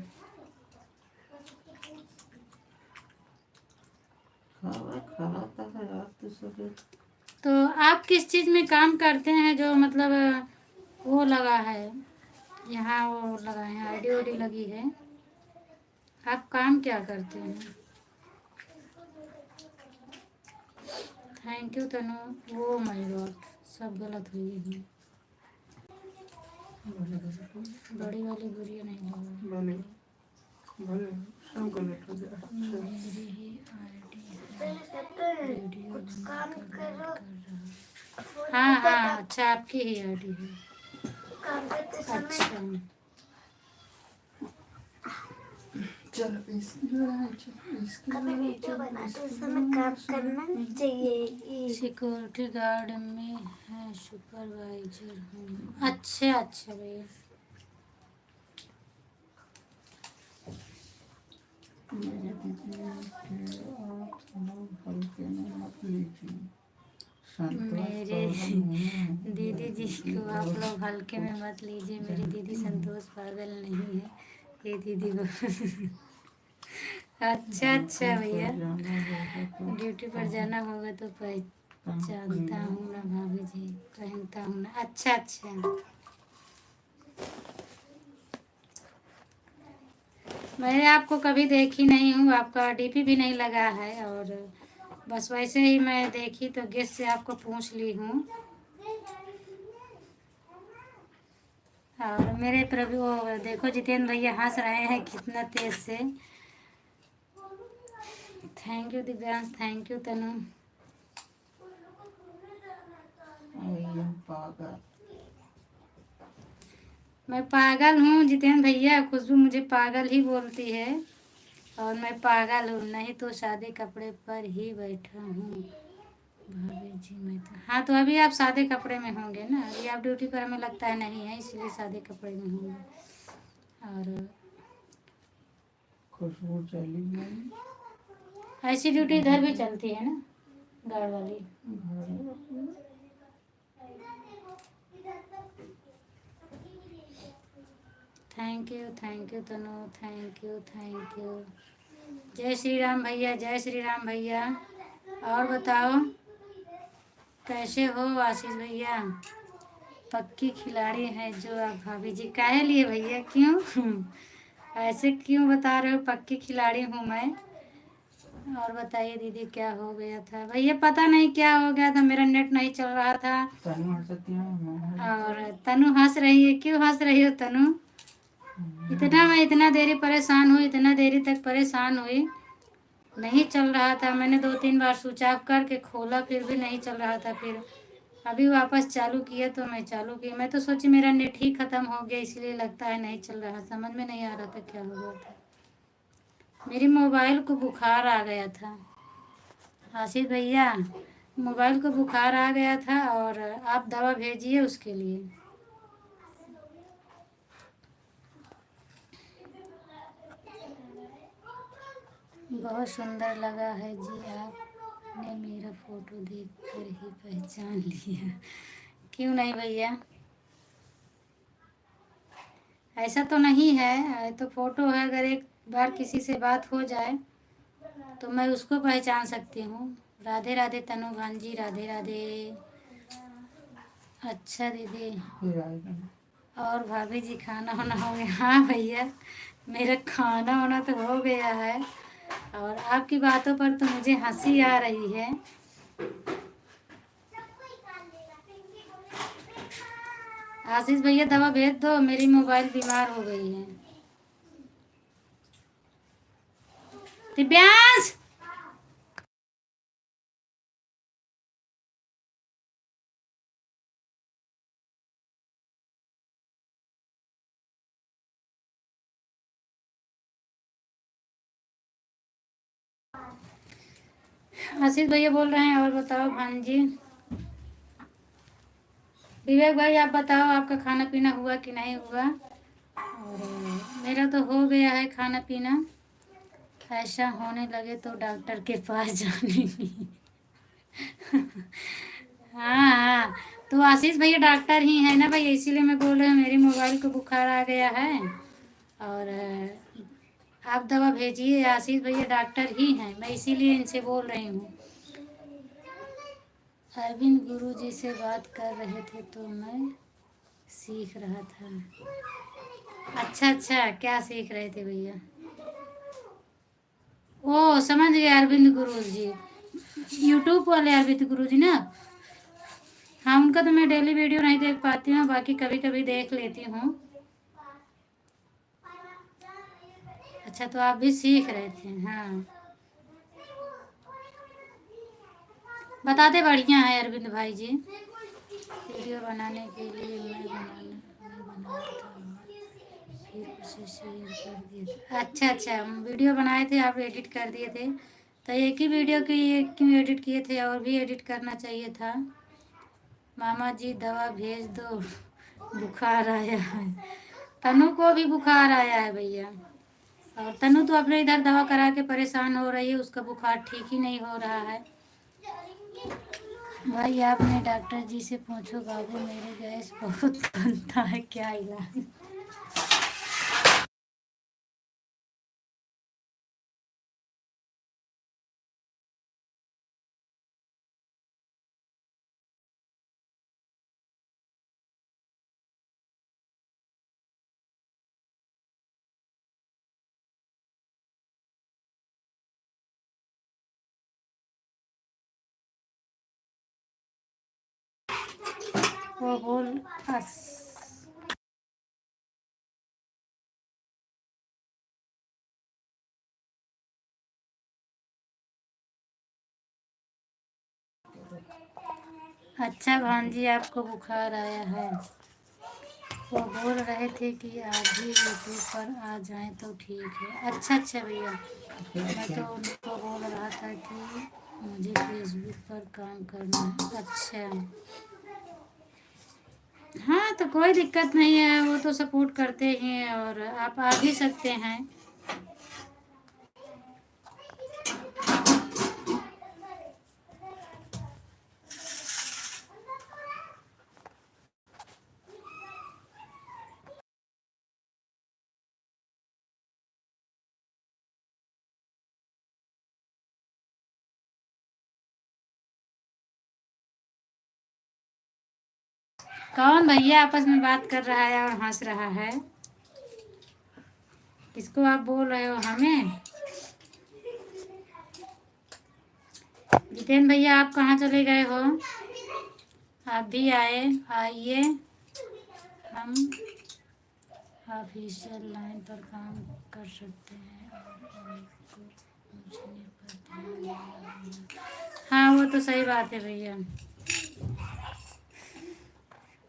Speaker 2: खाना खाना था यार तो सब।
Speaker 1: तो आप किस चीज़ में काम करते हैं जो मतलब वो लगा है यहाँ, वो लगा है आईडी ओडी लगी है? आप काम क्या करते हैं? Thank you Tanu. Oh my God, सब गलत हुई है। बड़ी वाली गुड़िया नहीं होगा।
Speaker 2: भले भले सब गलत हो जाए। अच्छा
Speaker 1: मेरी ही आईडी है,
Speaker 3: पहले कहते हैं
Speaker 1: वीडियो
Speaker 3: कुछ
Speaker 1: बनाकर
Speaker 3: काम
Speaker 1: वायरल
Speaker 3: करो,
Speaker 1: कर रहा।
Speaker 3: फोन
Speaker 1: हाँ
Speaker 3: पे
Speaker 1: हाँ, अच्छा आपकी ही आईडी है।
Speaker 3: काम करते समय
Speaker 1: अच्छा,
Speaker 2: चलो इसके
Speaker 3: हमें वीडियो बनाते समय काम करना चाहिए।
Speaker 1: सिक्योरिटी गार्ड में है, सुपरवाइजर हूँ। अच्छा अच्छा भैया।
Speaker 2: मेरे दीदी के आप लोग हल्के में मत लीजिए। संतोष
Speaker 1: मेरे
Speaker 2: पागल नहीं है।
Speaker 1: दीदी जी
Speaker 2: दीदी
Speaker 1: को आप
Speaker 2: बहुत
Speaker 1: लोग हल्के में
Speaker 2: कुछ
Speaker 1: मत लीजिए। मेरी दीदी
Speaker 2: जानती है।
Speaker 1: संतोष पागल नहीं है, ये दीदी को अच्छा अच्छा
Speaker 2: ड्यूटी
Speaker 1: भैया,
Speaker 2: पर जाना होगा तो
Speaker 1: ड्यूटी पर जाना होगा तो पहचानता हूँ ना भाभी जी, पहनता हूँ ना। अच्छा अच्छा, मैं आपको कभी देखी नहीं हूँ, आपका डीपी भी नहीं लगा है, और बस वैसे ही मैं देखी तो गेस से आपको पूछ ली हूँ। और मेरे प्रभु, वो देखो जितेंद्र भैया हंस रहे हैं कितना तेज से। Thank you Divyansh, thank you Tanu.
Speaker 2: आई पागल।
Speaker 1: मैं पागल हूँ जितेंद्र भैया, खुशबू मुझे पागल ही बोलती है, और मैं पागल हूँ, नहीं तो सादे कपड़े पर ही बैठा हूँ भाभी जी। मैं तो, हाँ तो अभी आप सादे कपड़े में होंगे ना, अभी आप ड्यूटी पर हमें लगता है नहीं है, इसलिए सादे कपड़े में होंगे। और
Speaker 2: खुशबू चली गई।
Speaker 1: ऐसी ड्यूटी इधर भी चलती है ना, गार्ड वाली।
Speaker 2: घर
Speaker 1: thank you Tanu, thank you thank you. जय श्री राम भैया, जय श्री राम भैया। और बताओ कैसे हो आशीष भैया? पक्की खिलाड़ी हैं जो आप भाभी जी। काहे लिए भैया, क्यों ऐसे क्यों बता रहे हो? पक्की खिलाड़ी हूँ मैं। और बताइए दीदी, क्या हो गया था भैया? पता नहीं क्या हो गया था, मेरा नेट नहीं चल रहा था।
Speaker 2: तनु हंस सकती है मैं
Speaker 1: और तनु हंस रही है, क्यों हंस रही हो तनु? मैं इतना देरी परेशान हुई, इतना देरी तक परेशान हुई, नहीं चल रहा था। मैंने 2-3 बार स्विच ऑफ करके खोला, फिर भी नहीं चल रहा था। फिर अभी वापस चालू किया तो मैं चालू की। मैं तो सोची मेरा नेट ही ख़त्म हो गया, इसलिए लगता है नहीं चल रहा। समझ में नहीं आ रहा था क्या हो गया था। मेरी मोबाइल को बुखार आ गया था आशीष भैया, मोबाइल को बुखार आ गया था, और आप दवा भेजिए उसके लिए। बहुत सुंदर लगा है जी, आपने मेरा फोटो देखकर ही पहचान लिया। क्यों नहीं भैया, ऐसा तो नहीं है, तो फोटो है, अगर एक बार किसी से बात हो जाए तो मैं उसको पहचान सकती हूँ। राधे राधे तनु भांजी, राधे राधे। अच्छा दीदी,
Speaker 2: फिर आएगा।
Speaker 1: और भाभी जी खाना वाना हो गया? हाँ भैया, मेरा खाना वाना तो हो गया है, और आपकी बातों पर तो मुझे हंसी आ रही है। आशीष भैया दवा भेज दो, मेरी मोबाइल बीमार हो गई है। दिव्यांश, आशीष भैया बोल रहे हैं। और बताओ भांजी, विवेक भाई आप बताओ, आपका खाना पीना हुआ कि नहीं हुआ? और मेरा तो हो गया है खाना पीना। ऐसा होने लगे तो डॉक्टर के पास जाने की। हाँ हाँ, तो आशीष भैया डॉक्टर ही है ना भैया, इसीलिए मैं बोल रही हूँ मेरी मोबाइल को बुखार आ गया है। और आप दवा भेजिए, आशीष भैया डॉक्टर ही हैं, मैं इसीलिए इनसे बोल रही हूँ। अरविंद गुरु जी से बात कर रहे थे तो मैं सीख रहा था। अच्छा अच्छा, क्या सीख रहे थे भैया? ओ समझ गए, अरविंद गुरु जी, यूट्यूब वाले अरविंद गुरु जी ना। हाँ, उनका तो मैं डेली वीडियो नहीं देख पाती हूँ, बाकी कभी कभी देख लेती हूँ। अच्छा, तो आप भी सीख रहे थे? हाँ, बताते बढ़िया है अरविंद भाई जी। वीडियो बनाने के लिए मैं बनाया था, फिर उसे शेयर कर दिए थे। अच्छा अच्छा, हम वीडियो बनाए थे, आप एडिट कर दिए थे। तो एक ही वीडियो के लिए क्यों एडिट किए थे? और भी एडिट करना चाहिए था। मामा जी दवा भेज दो, बुखार आया है। तनु को भी बुखार आया है भैया। और तनु तो अपने इधर दवा करा के परेशान हो रही है, उसका बुखार ठीक ही नहीं हो रहा है। भाई आपने डॉक्टर जी से पूछो बाबू, मेरे गैस बहुत बनता है, क्या इलाज? वो बोल अस अच्छा भांजी, आपको बुखार आया है? वो बोल रहे थे कि आप भी यूट्यूब पर आ जाएं तो ठीक है। अच्छा अच्छा भैया, मैं तो उनको बोल रहा था कि मुझे फेसबुक पर काम करना है। अच्छा, हाँ तो कोई दिक्कत नहीं है, वो तो सपोर्ट करते ही हैं और आप आ भी सकते हैं। कौन भैया आपस में बात कर रहा है और हंस रहा है? किसको आप बोल रहे हो? हमें? जितेन भैया, आप कहाँ चले गए हो? आप भी आइए, हम ऑफिशियल लाइन पर काम कर सकते हैं और उनको पूछने पर ध्यान देना होगा। हाँ, वो तो सही बात है भैया।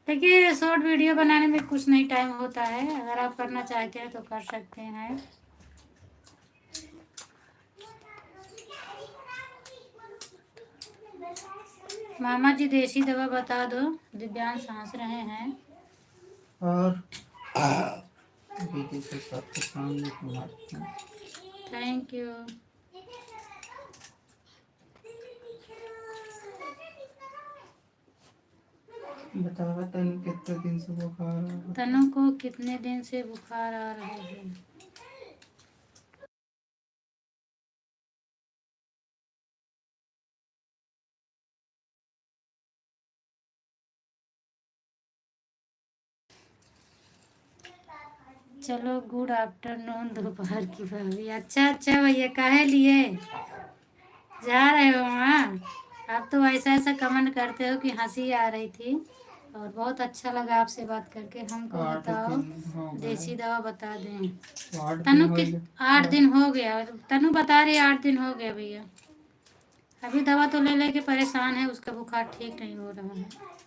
Speaker 1: देखिए, शॉर्ट वीडियो बनाने में कुछ नहीं टाइम होता है, अगर आप करना चाहते हैं तो कर सकते हैं। मामा जी देसी दवा बता दो, दिव्यांश हंस रहे हैं।
Speaker 2: और दीदी के साथ सामने तुम्हारे हैं।
Speaker 1: Thank you.
Speaker 2: बतावा तनु कितने दिन से बुखार आ रहा है?
Speaker 1: तनु को कितने दिन से बुखार आ रहा है? चलो, गुड आफ्टरनून दोपहर की भाभी। अच्छा अच्छा भैया, काहे लिए जा रहे हो वहाँ? आप तो ऐसा ऐसा कमेंट करते हो कि हंसी आ रही थी, और बहुत अच्छा लगा आपसे बात करके। हमको
Speaker 2: 8
Speaker 1: बताओ,
Speaker 2: दिन हो गए।
Speaker 1: देसी दवा बता दें।
Speaker 2: 8 दिन
Speaker 1: तनु
Speaker 2: हो
Speaker 1: की
Speaker 2: गए।
Speaker 1: 8 दिन हो गया, तनु बता रही 8 दिन हो गया भैया। अभी दवा तो ले लेके परेशान है, उसका बुखार ठीक नहीं हो रहा है।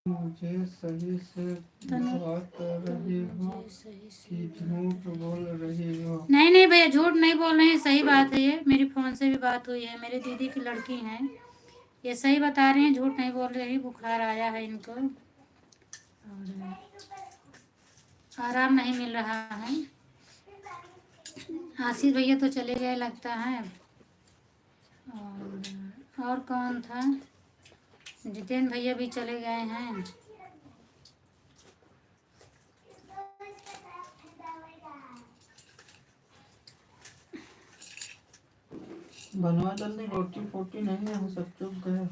Speaker 2: मुझे सही से
Speaker 1: तनु,
Speaker 2: बात कर
Speaker 1: तुम
Speaker 2: रही हो
Speaker 1: मुझे सही से
Speaker 2: कि झूठ बोल रही हो?
Speaker 1: नहीं नहीं भैया, झूठ नहीं बोल रहे हैं, सही बात है। ये मेरी फ़ोन से भी बात हुई है, मेरी दीदी की लड़की हैं, ये सही बता रहे हैं, झूठ नहीं बोल रही। बुखार आया है इनको और आराम नहीं मिल रहा है। आशीष भैया तो चले गए लगता है। और कौन था? जितेंद्र भैया भी चले गए हैं।
Speaker 2: बनवा जल्दी, रोटी पोटी नहीं है, सब चुप गए।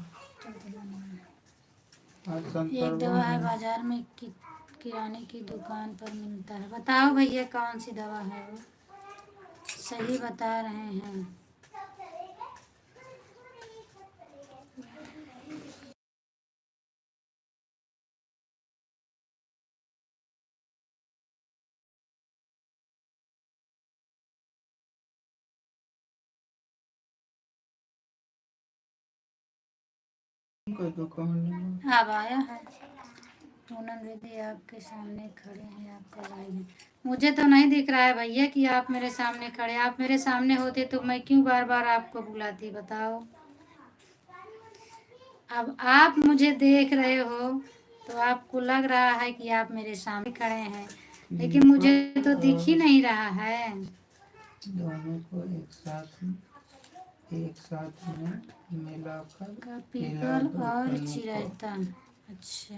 Speaker 2: आज
Speaker 1: एक
Speaker 2: संतरवा
Speaker 1: दवा है
Speaker 2: है।
Speaker 1: बाजार में किराने की दुकान पर मिलता है। बताओ भैया कौन सी दवा है वो? सही बता रहे हैं।
Speaker 2: कोई दुकान नहीं।
Speaker 1: अब आया है। पूनम दीदी आपके सामने खड़े हैं, आपका लाइव है। मुझे तो नहीं दिख रहा है भैया कि आप मेरे सामने खड़े। आप मेरे सामने होते तो मैं क्यों बार बार आपको बुलाती, बताओ। अब आप मुझे देख रहे हो तो आपको लग रहा है कि आप मेरे सामने खड़े हैं, लेकिन मुझे तो दिख ही नहीं रहा है।
Speaker 2: दोनों को एक साथ में मिलाकर
Speaker 1: का
Speaker 2: पिला
Speaker 1: पीपल
Speaker 2: दो
Speaker 1: और
Speaker 2: तनु को।
Speaker 1: चिरायता। अच्छा।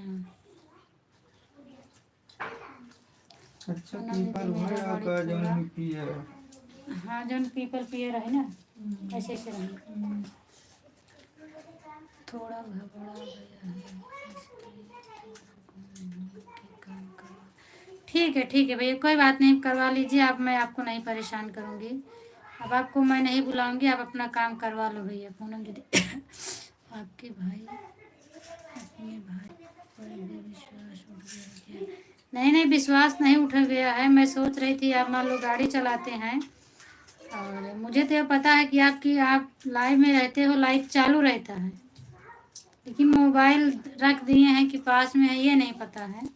Speaker 2: अच्छा
Speaker 1: पूनम
Speaker 2: पीपल
Speaker 1: दीदी
Speaker 2: हुआ
Speaker 1: मेरा
Speaker 2: या
Speaker 1: बड़ी
Speaker 2: का
Speaker 1: थोड़ा।
Speaker 2: जौन पिए।
Speaker 1: हाँ जौन पीपल पिए रहे ना, ऐसे ऐसे रहे। थोड़ा घबरा गया है इसलिए काम करवा। ठीक है भैया, कोई बात नहीं, करवा लीजिए आप। मैं आपको नहीं परेशान करूँगी। अब आपको मैं नहीं बुलाऊंगी, आप अपना काम करवा लो भैया। पूनम दीदी आपके भाई अपने भाई पर भी विश्वास उठ गया क्या? नहीं, विश्वास नहीं उठ गया है। मैं सोच रही थी, आप मान लो गाड़ी चलाते हैं और मुझे तो ये पता है कि आप लाइव में रहते हो, लाइव चालू रहता है, लेकिन मोबाइल रख दिए हैं कि पास में है ये नहीं पता है।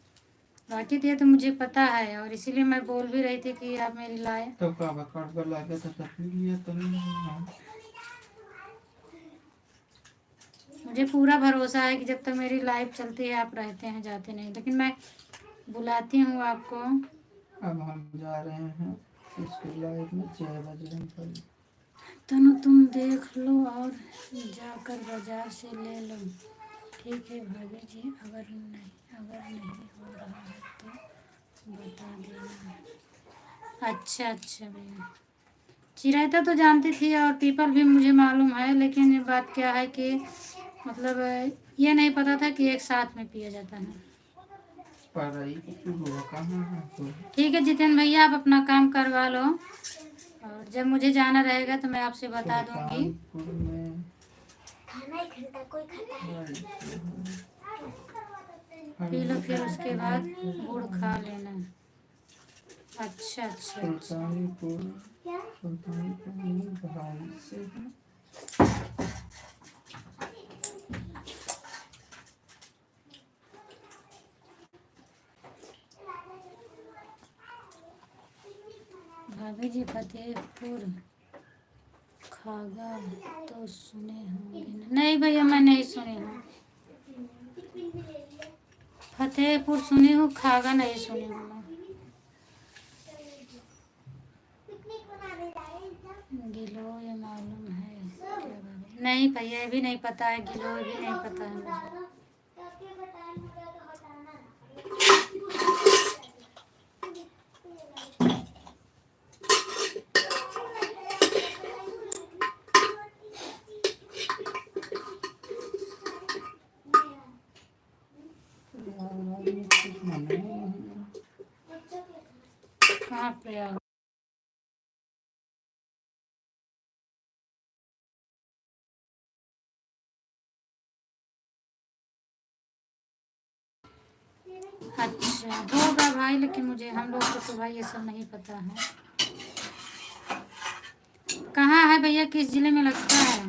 Speaker 1: बाकी तो ये तो मुझे पता है, और इसीलिए मैं बोल भी रही थी कि आप मेरी लाए।
Speaker 2: तो का बकड़ कर लाके तो पी लिया तो नहीं।
Speaker 1: मुझे पूरा भरोसा है कि जब तक मेरी लाइव चलती है आप रहते हैं, जाते नहीं, लेकिन मैं बुलाती हूँ आपको।
Speaker 2: अब हम जा रहे हैं इसके लाइफ में 6 बजे।
Speaker 1: तनु तुम देख लो और जाकर बाजार से ले लो। ठीक है भाभी जी, अगर नहीं हो रहा है तो बता देना। अच्छा भैया, चिरायता तो जानती थी और पीपल भी मुझे मालूम है, लेकिन ये बात क्या है कि मतलब ये नहीं पता था कि एक साथ में पिया जाता है।
Speaker 2: पढ़ाई हुआ कहाँ है तो।
Speaker 1: ठीक है जितेंद्र भैया, आप अपना काम करवा लो, और जब मुझे जाना रहेगा तो मैं आपसे बता दूंगी।
Speaker 2: सुल्तानपुर में
Speaker 3: खाना ही खाता कोई खाता है।
Speaker 1: पी लो, फिर उसके बाद गुड़ खा लेना। अच्छा।
Speaker 2: सुल्तानपुर में भाई से है।
Speaker 1: भाभी जी फतेहपुर खागा तो सुने होंगे ना? नहीं भैया, मैं नहीं सुनी हूँ। फतेहपुर सुनी हूँ, खागा नहीं सुनी हूँ मैं। गिलोय मालूम है क्या भाभी? नहीं भैया, ये भी नहीं पता है, गिलोय भी नहीं पता है मुझे। कहाँ पे आ अच्छा होगा भाई, लेकिन मुझे हम लोग को तो भाई ये सब नहीं पता है। कहाँ है भैया, किस जिले में लगता है?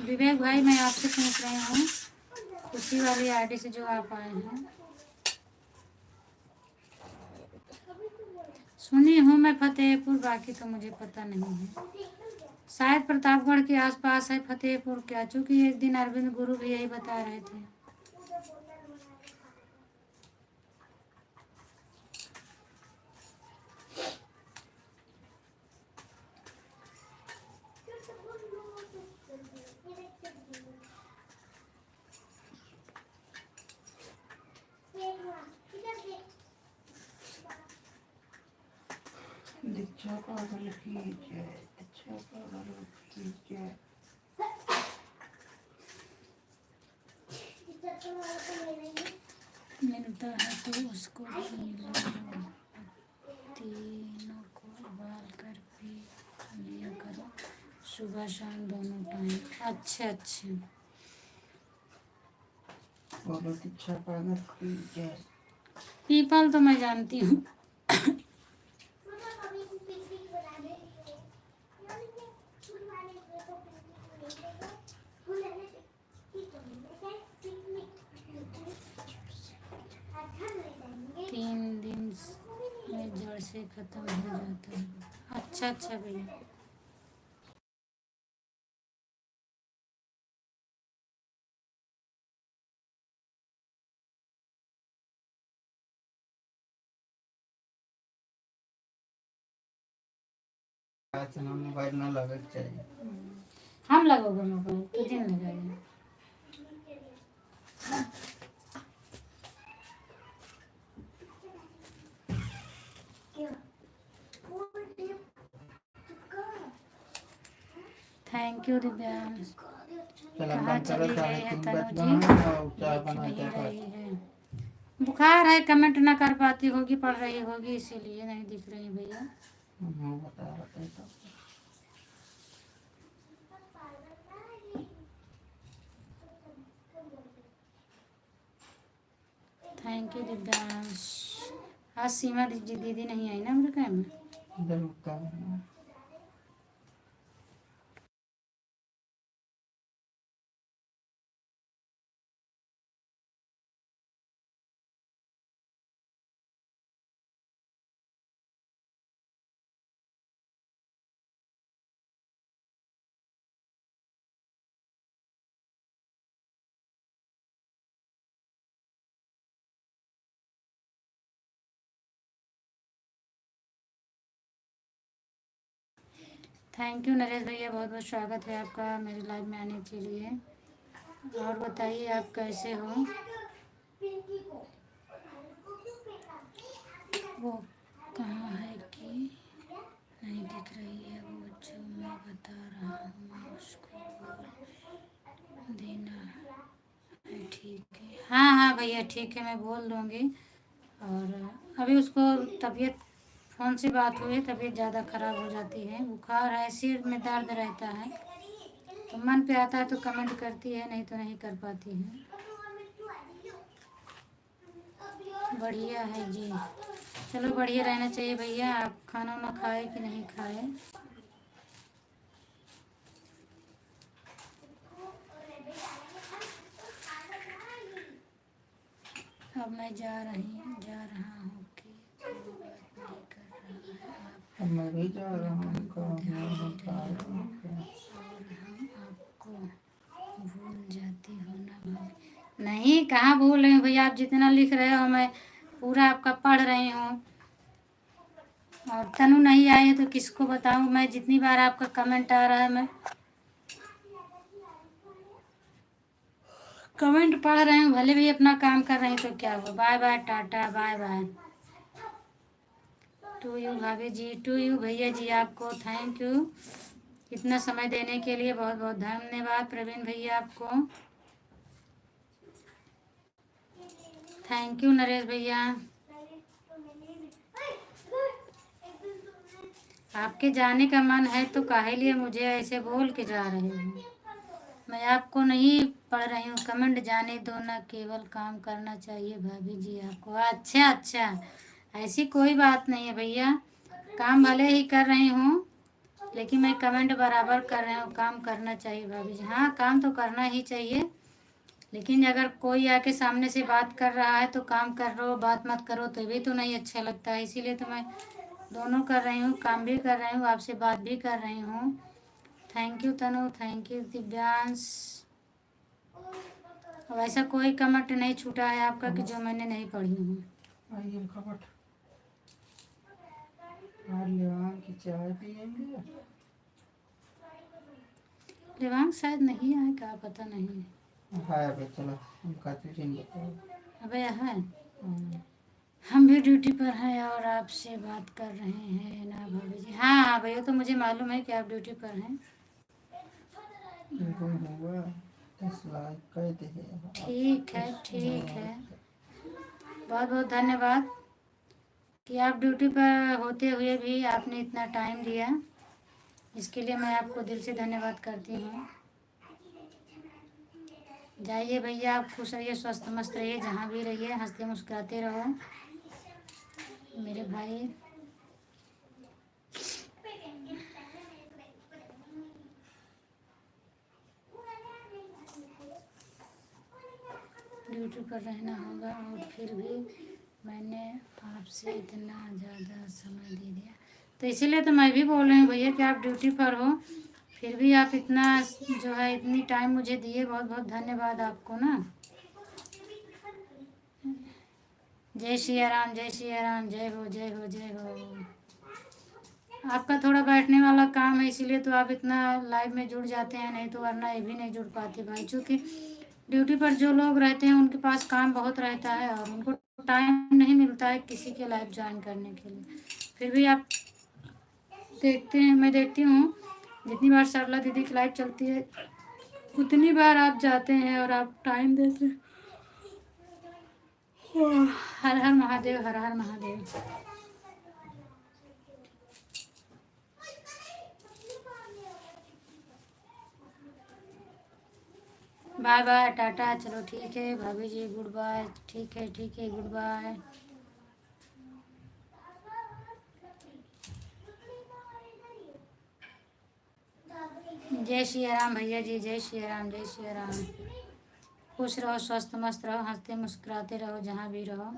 Speaker 1: विवेक भाई, मैं आपसे पूछ रही हूँ, खुशी वाली आईडी से जो आप आए हैं। सुनी हूँ मैं फतेहपुर, बाकी तो मुझे पता नहीं है। शायद प्रतापगढ़ के आसपास है फतेहपुर क्या, चूँकि एक दिन अरविंद गुरु भी यही बता रहे थे।
Speaker 2: अच्छा पागल की जय, अच्छा पागल की जय।
Speaker 1: मिलता है तो उसको भी मिला लो, तीनों को उबाल कर पी लिया करो सुबह शाम दोनों टाइम। अच्छा अच्छा,
Speaker 2: बोलो अच्छा पागल की जय।
Speaker 1: पीपल तो मैं जानती हूँ। तीन दिन में जड़ से खत्म हो जाता है। अच्छा अच्छा भैया,
Speaker 2: आज ना मोबाइल ना लगे चाहिए।
Speaker 1: हम लगोगे मोबाइल किस दिन लगाएंगे? Thank you Divyansh.
Speaker 2: चला
Speaker 1: कहाँ
Speaker 2: बंद करो,
Speaker 1: चली गई है
Speaker 2: 3:30
Speaker 1: तनु
Speaker 2: बज
Speaker 1: जी?
Speaker 2: गए हैं और चाय
Speaker 1: दिख
Speaker 2: बना
Speaker 1: नहीं
Speaker 2: के
Speaker 1: रही है, बुखार है, कमेंट ना कर पाती होगी, पढ़ रही होगी इसीलिए नहीं दिख रही भैया।
Speaker 2: बता बताए तो।
Speaker 1: Thank you Divyansh. आज सीमा दीदी नहीं आई ना मेरे काम में।
Speaker 2: जरूर करना।
Speaker 1: थैंक यू नरेश भैया, बहुत बहुत स्वागत है आपका मेरे लाइव में आने के लिए। और बताइए आप कैसे हो? वो कहाँ है कि नहीं दिख रही है, वो जो मैं बता रहा हूँ मैं उसको बोल देना है, ठीक है? हाँ हाँ भैया ठीक है, मैं बोल दूँगी। और अभी उसको तबीयत, फ़ोन से बात हुई, तबीयत ज़्यादा ख़राब हो जाती है, बुखार है, सिर में दर्द रहता है, तो मन पे आता है तो कमेंट करती है, नहीं तो नहीं कर पाती है। बढ़िया है जी, चलो बढ़िया रहना चाहिए भैया। आप खाना वाना खाए कि नहीं खाए? अब मैं जा रहा हूँ कि कोई बात नहीं कर रहा है, आप
Speaker 2: अब मैं भी जा रहा
Speaker 1: अपने
Speaker 2: हूँ,
Speaker 1: काम पर ध्यान
Speaker 2: काम
Speaker 1: दे रही हो
Speaker 2: है।
Speaker 1: और हम आपको भूल जाती हो ना भाभी? नहीं, कहाँ भूल रही हूँ भैया, आप जितना लिख रहे हो मैं पूरा आपका पढ़ रही हूँ। और तनु नहीं आई है तो किसको बताऊँ मैं, जितनी बार आपका कमेंट आ रहा है मैं कमेंट पढ़ रही हूँ, भले भी अपना काम कर रही हूँ तो क्या हुआ। Bye bye, tata, bye bye to you भाभी जी, टू यू भैया जी, आपको थैंक यू इतना समय देने के लिए, बहुत बहुत धन्यवाद प्रवीण भैया आपको। थैंक यू नरेश भैया। आपके जाने का मन है तो काहे लिए मुझे ऐसे बोल के जा रहे हो? मैं आपको नहीं पढ़ रही हूँ, कमेंट जाने दो ना, केवल काम करना चाहिए भाभी जी आपको। अच्छा अच्छा, ऐसी कोई बात नहीं है भैया, काम भले ही कर रही हूँ लेकिन मैं कमेंट बराबर कर रही हूँ, काम करना चाहिए भाभी जी। हाँ, काम तो करना ही चाहिए, लेकिन अगर कोई आके सामने से बात कर रहा है तो काम कर रहे बात मत करो तो भी तो नहीं अच्छा लगता है। इसीलिए तो मैं दोनों कर रही हूँ, काम भी कर रही हूँ, आपसे बात भी कर रही हूँ। Thank you Tanu, thank you Divyansh. अब ऐसा कोई कमेंट नहीं छूटा है आपका कि जो मैंने नहीं पढ़ी हूँ।
Speaker 2: आइए खबट, आज लेवान की चाय पियेंगे।
Speaker 1: दिव्यांश शायद नहीं आए, क्या पता नहीं।
Speaker 2: हाय अबे चलो, उनका तुझे बताओ।
Speaker 1: अबे है, हम भी ड्यूटी पर हैं और आपसे बात कर रहे हैं ना भाभी जी। हाँ हाँ भैया, तो मुझे मालूम है कि आप ड्यूटी पर हैं।
Speaker 2: देखो हुआ 10 लाख कर दे
Speaker 1: ठीक है, ठीक है। बहुत बहुत धन्यवाद कि आप ड्यूटी पर होते हुए भी आपने इतना टाइम दिया। इसके लिए मैं आपको दिल से धन्यवाद करती हूँ। जाइए भैया, आप खुश रहिए, स्वस्थ मस्त रहिए, जहाँ भी रहिए हंसते मुस्कुराते रहो मेरे भाई। ड्यूटी पर रहना होगा और फिर भी मैंने आपसे इतना ज़्यादा समय दे दिया, तो इसीलिए तो मैं भी बोल रही हूँ भैया कि आप ड्यूटी पर हो, फिर भी आप इतना जो है इतनी टाइम मुझे दिए। बहुत बहुत धन्यवाद आपको ना। जय सिया राम, जय सिया राम, जय हो जय हो जय हो। आपका थोड़ा बैठने वाला काम है, इसीलिए तो आप इतना लाइव में जुड़ जाते हैं, नहीं तो वरना ये भी नहीं जुड़ पाते भाई। चूँकि ड्यूटी पर जो लोग रहते हैं उनके पास काम बहुत रहता है और उनको टाइम नहीं मिलता है किसी के लाइव ज्वाइन करने के लिए। फिर भी आप देखते हैं, मैं देखती हूँ जितनी बार सरला दीदी की लाइव चलती है उतनी बार आप जाते हैं और आप टाइम देते हैं। हर हर महादेव, हर हर महादेव। बाय बाय, टाटा, चलो ठीक है भाभी जी, गुड बाय। ठीक है, ठीक है, गुड बाय। जय श्री राम भैया जी, जय श्री राम, जय श्री राम। खुश रहो, स्वस्थ मस्त रहो, हंसते मुस्कुराते रहो जहाँ भी रहो।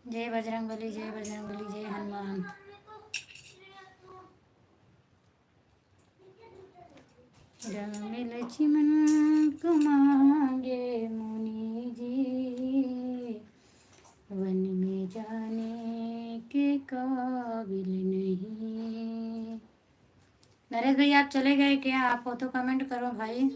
Speaker 1: जय बजरंगबली, जय बजरंगबली, जय हनुमान। मिल चिमन को मांगे मुनि जी, वन में जाने के काबिल नहीं। नरेश भैया आप चले गए क्या? आप हो तो कमेंट करो भाई।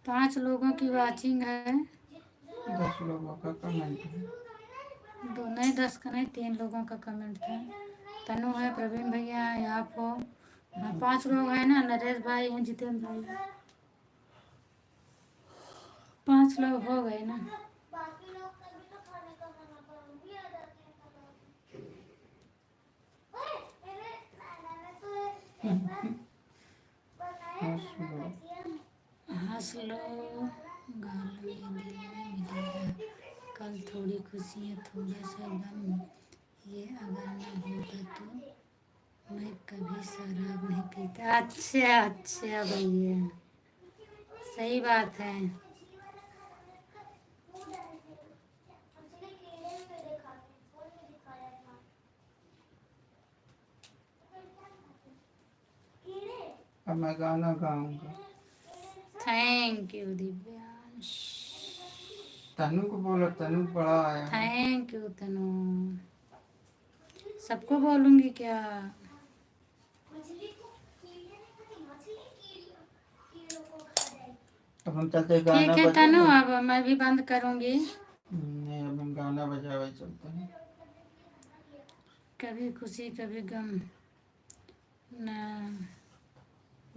Speaker 1: पांच लोगों की वाचिंग है।
Speaker 2: 10 लोगों का कमेंट है।
Speaker 1: दो नहीं, 10 का नहीं, 3 लोगों का कमेंट था। तनु है, प्रवीण भैया है, आप हो। हाँ 5 लोग हैं ना, नरेश भाई हैं, जितेंद्र भाई हैं। 5 लोग हो गए ना।
Speaker 2: हंस लो।
Speaker 1: हंस लो, गा लो, ये दिल में मिलेगा। कल थोड़ी खुशियाँ, थोड़ा सा गम, ये अगर ना होता तो मैं कभी शराब नहीं पीता। अच्छा अच्छा भैया, सही बात है।
Speaker 2: अब मैं गाना गाऊंगा।
Speaker 1: Thank you Divyansh.
Speaker 2: तनु को बोलो, तनु बड़ा आया है।
Speaker 1: Thank you Tanu. सबको बोलूंगी क्या?
Speaker 2: अब हम चलते गाना
Speaker 1: ठीक है
Speaker 2: बजा।
Speaker 1: तनु, अब मैं भी बंद करूंगी।
Speaker 2: नहीं, अब हम गाना बजावे चलते हैं।
Speaker 1: कभी खुशी कभी गम, ना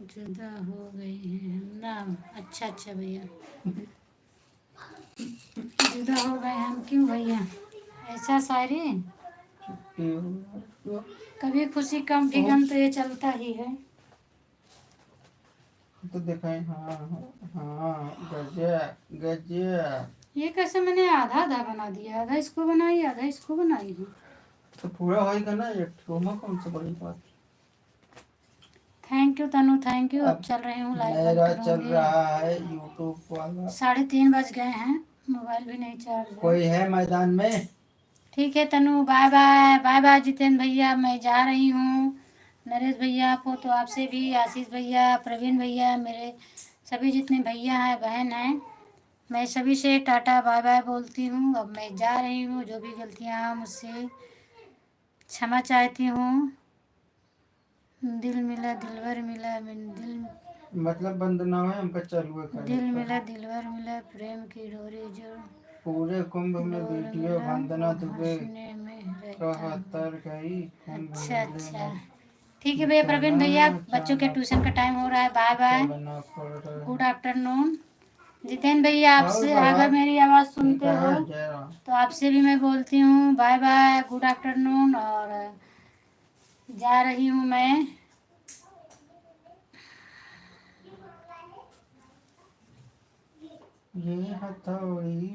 Speaker 1: जुदा हो गए हैं हम ना। अच्छा अच्छा भैया, जुदा हो गए हम क्यों भैया? ऐसा शायरी। कभी खुशी कम भी गम, तो ये चलता ही है।
Speaker 2: तो दिखाए। हाँ हाँ, गजब गजब।
Speaker 1: ये कैसे मैंने आधा आधा बना दिया, आधा इसको बनाई आधा इसको बनाई हूँ।
Speaker 2: तो पूरा होएगा ना एक ठो में, कौन सा बड़ी बात।
Speaker 1: Thank you Tanu, thank you. अब
Speaker 2: अब
Speaker 1: चल रही हूँ, लाइव बंद
Speaker 2: मेरा चल
Speaker 1: करूंगी।
Speaker 2: रहा है यूट्यूब वाला।
Speaker 1: 3:30 बज गए हैं, मोबाइल भी नहीं चार्ज है।
Speaker 2: कोई है मैदान में?
Speaker 1: ठीक है Tanu, bye bye, bye bye Jitendra भैया, मैं जा रही हूँ। नरेश भैया आप हो तो आपसे भी, आशीष भैया, प्रवीण भैया, मेरे सभी जितने भैया हैं बहन हैं, मैं सभी से टाटा बाय बाय बोलती हूँ। अब मैं जा रही हूँ, जो भी गलतियाँ मुझसे क्षमा चाहती हूँ। दिल मिला दिलवर मिला दिल
Speaker 2: मतलब वंदना है हमका चालू है
Speaker 1: दिल मिला दिलवर मिला प्रेम की डोरी जो
Speaker 2: पूरे कुंभ में
Speaker 1: डोर
Speaker 2: वीडियो
Speaker 1: मिला
Speaker 2: वंदना
Speaker 1: वो
Speaker 2: दुबे
Speaker 1: हंसने में रहता है।
Speaker 2: कहतर गई कुंभ
Speaker 1: अच्छा
Speaker 2: मेले
Speaker 1: अच्छा
Speaker 2: में
Speaker 1: ठीक है भैया प्रवीण भैया, बच्चों के ट्यूशन का टाइम हो रहा है। बाय बाय,
Speaker 2: चलना पड़ रहा
Speaker 1: गुड
Speaker 2: है।
Speaker 1: आफ्टरनून। जितेंद्र भैया,
Speaker 2: और
Speaker 1: आपसे
Speaker 2: बाबा
Speaker 1: अगर मेरी आवाज़
Speaker 2: ठीक
Speaker 1: सुनते हो
Speaker 2: है जय राम।
Speaker 1: तो आपसे भी मैं बोलती हूँ बाय बाय, गुड आफ्टरनून। और जा रही हूँ मैं।
Speaker 2: ये हथौड़ी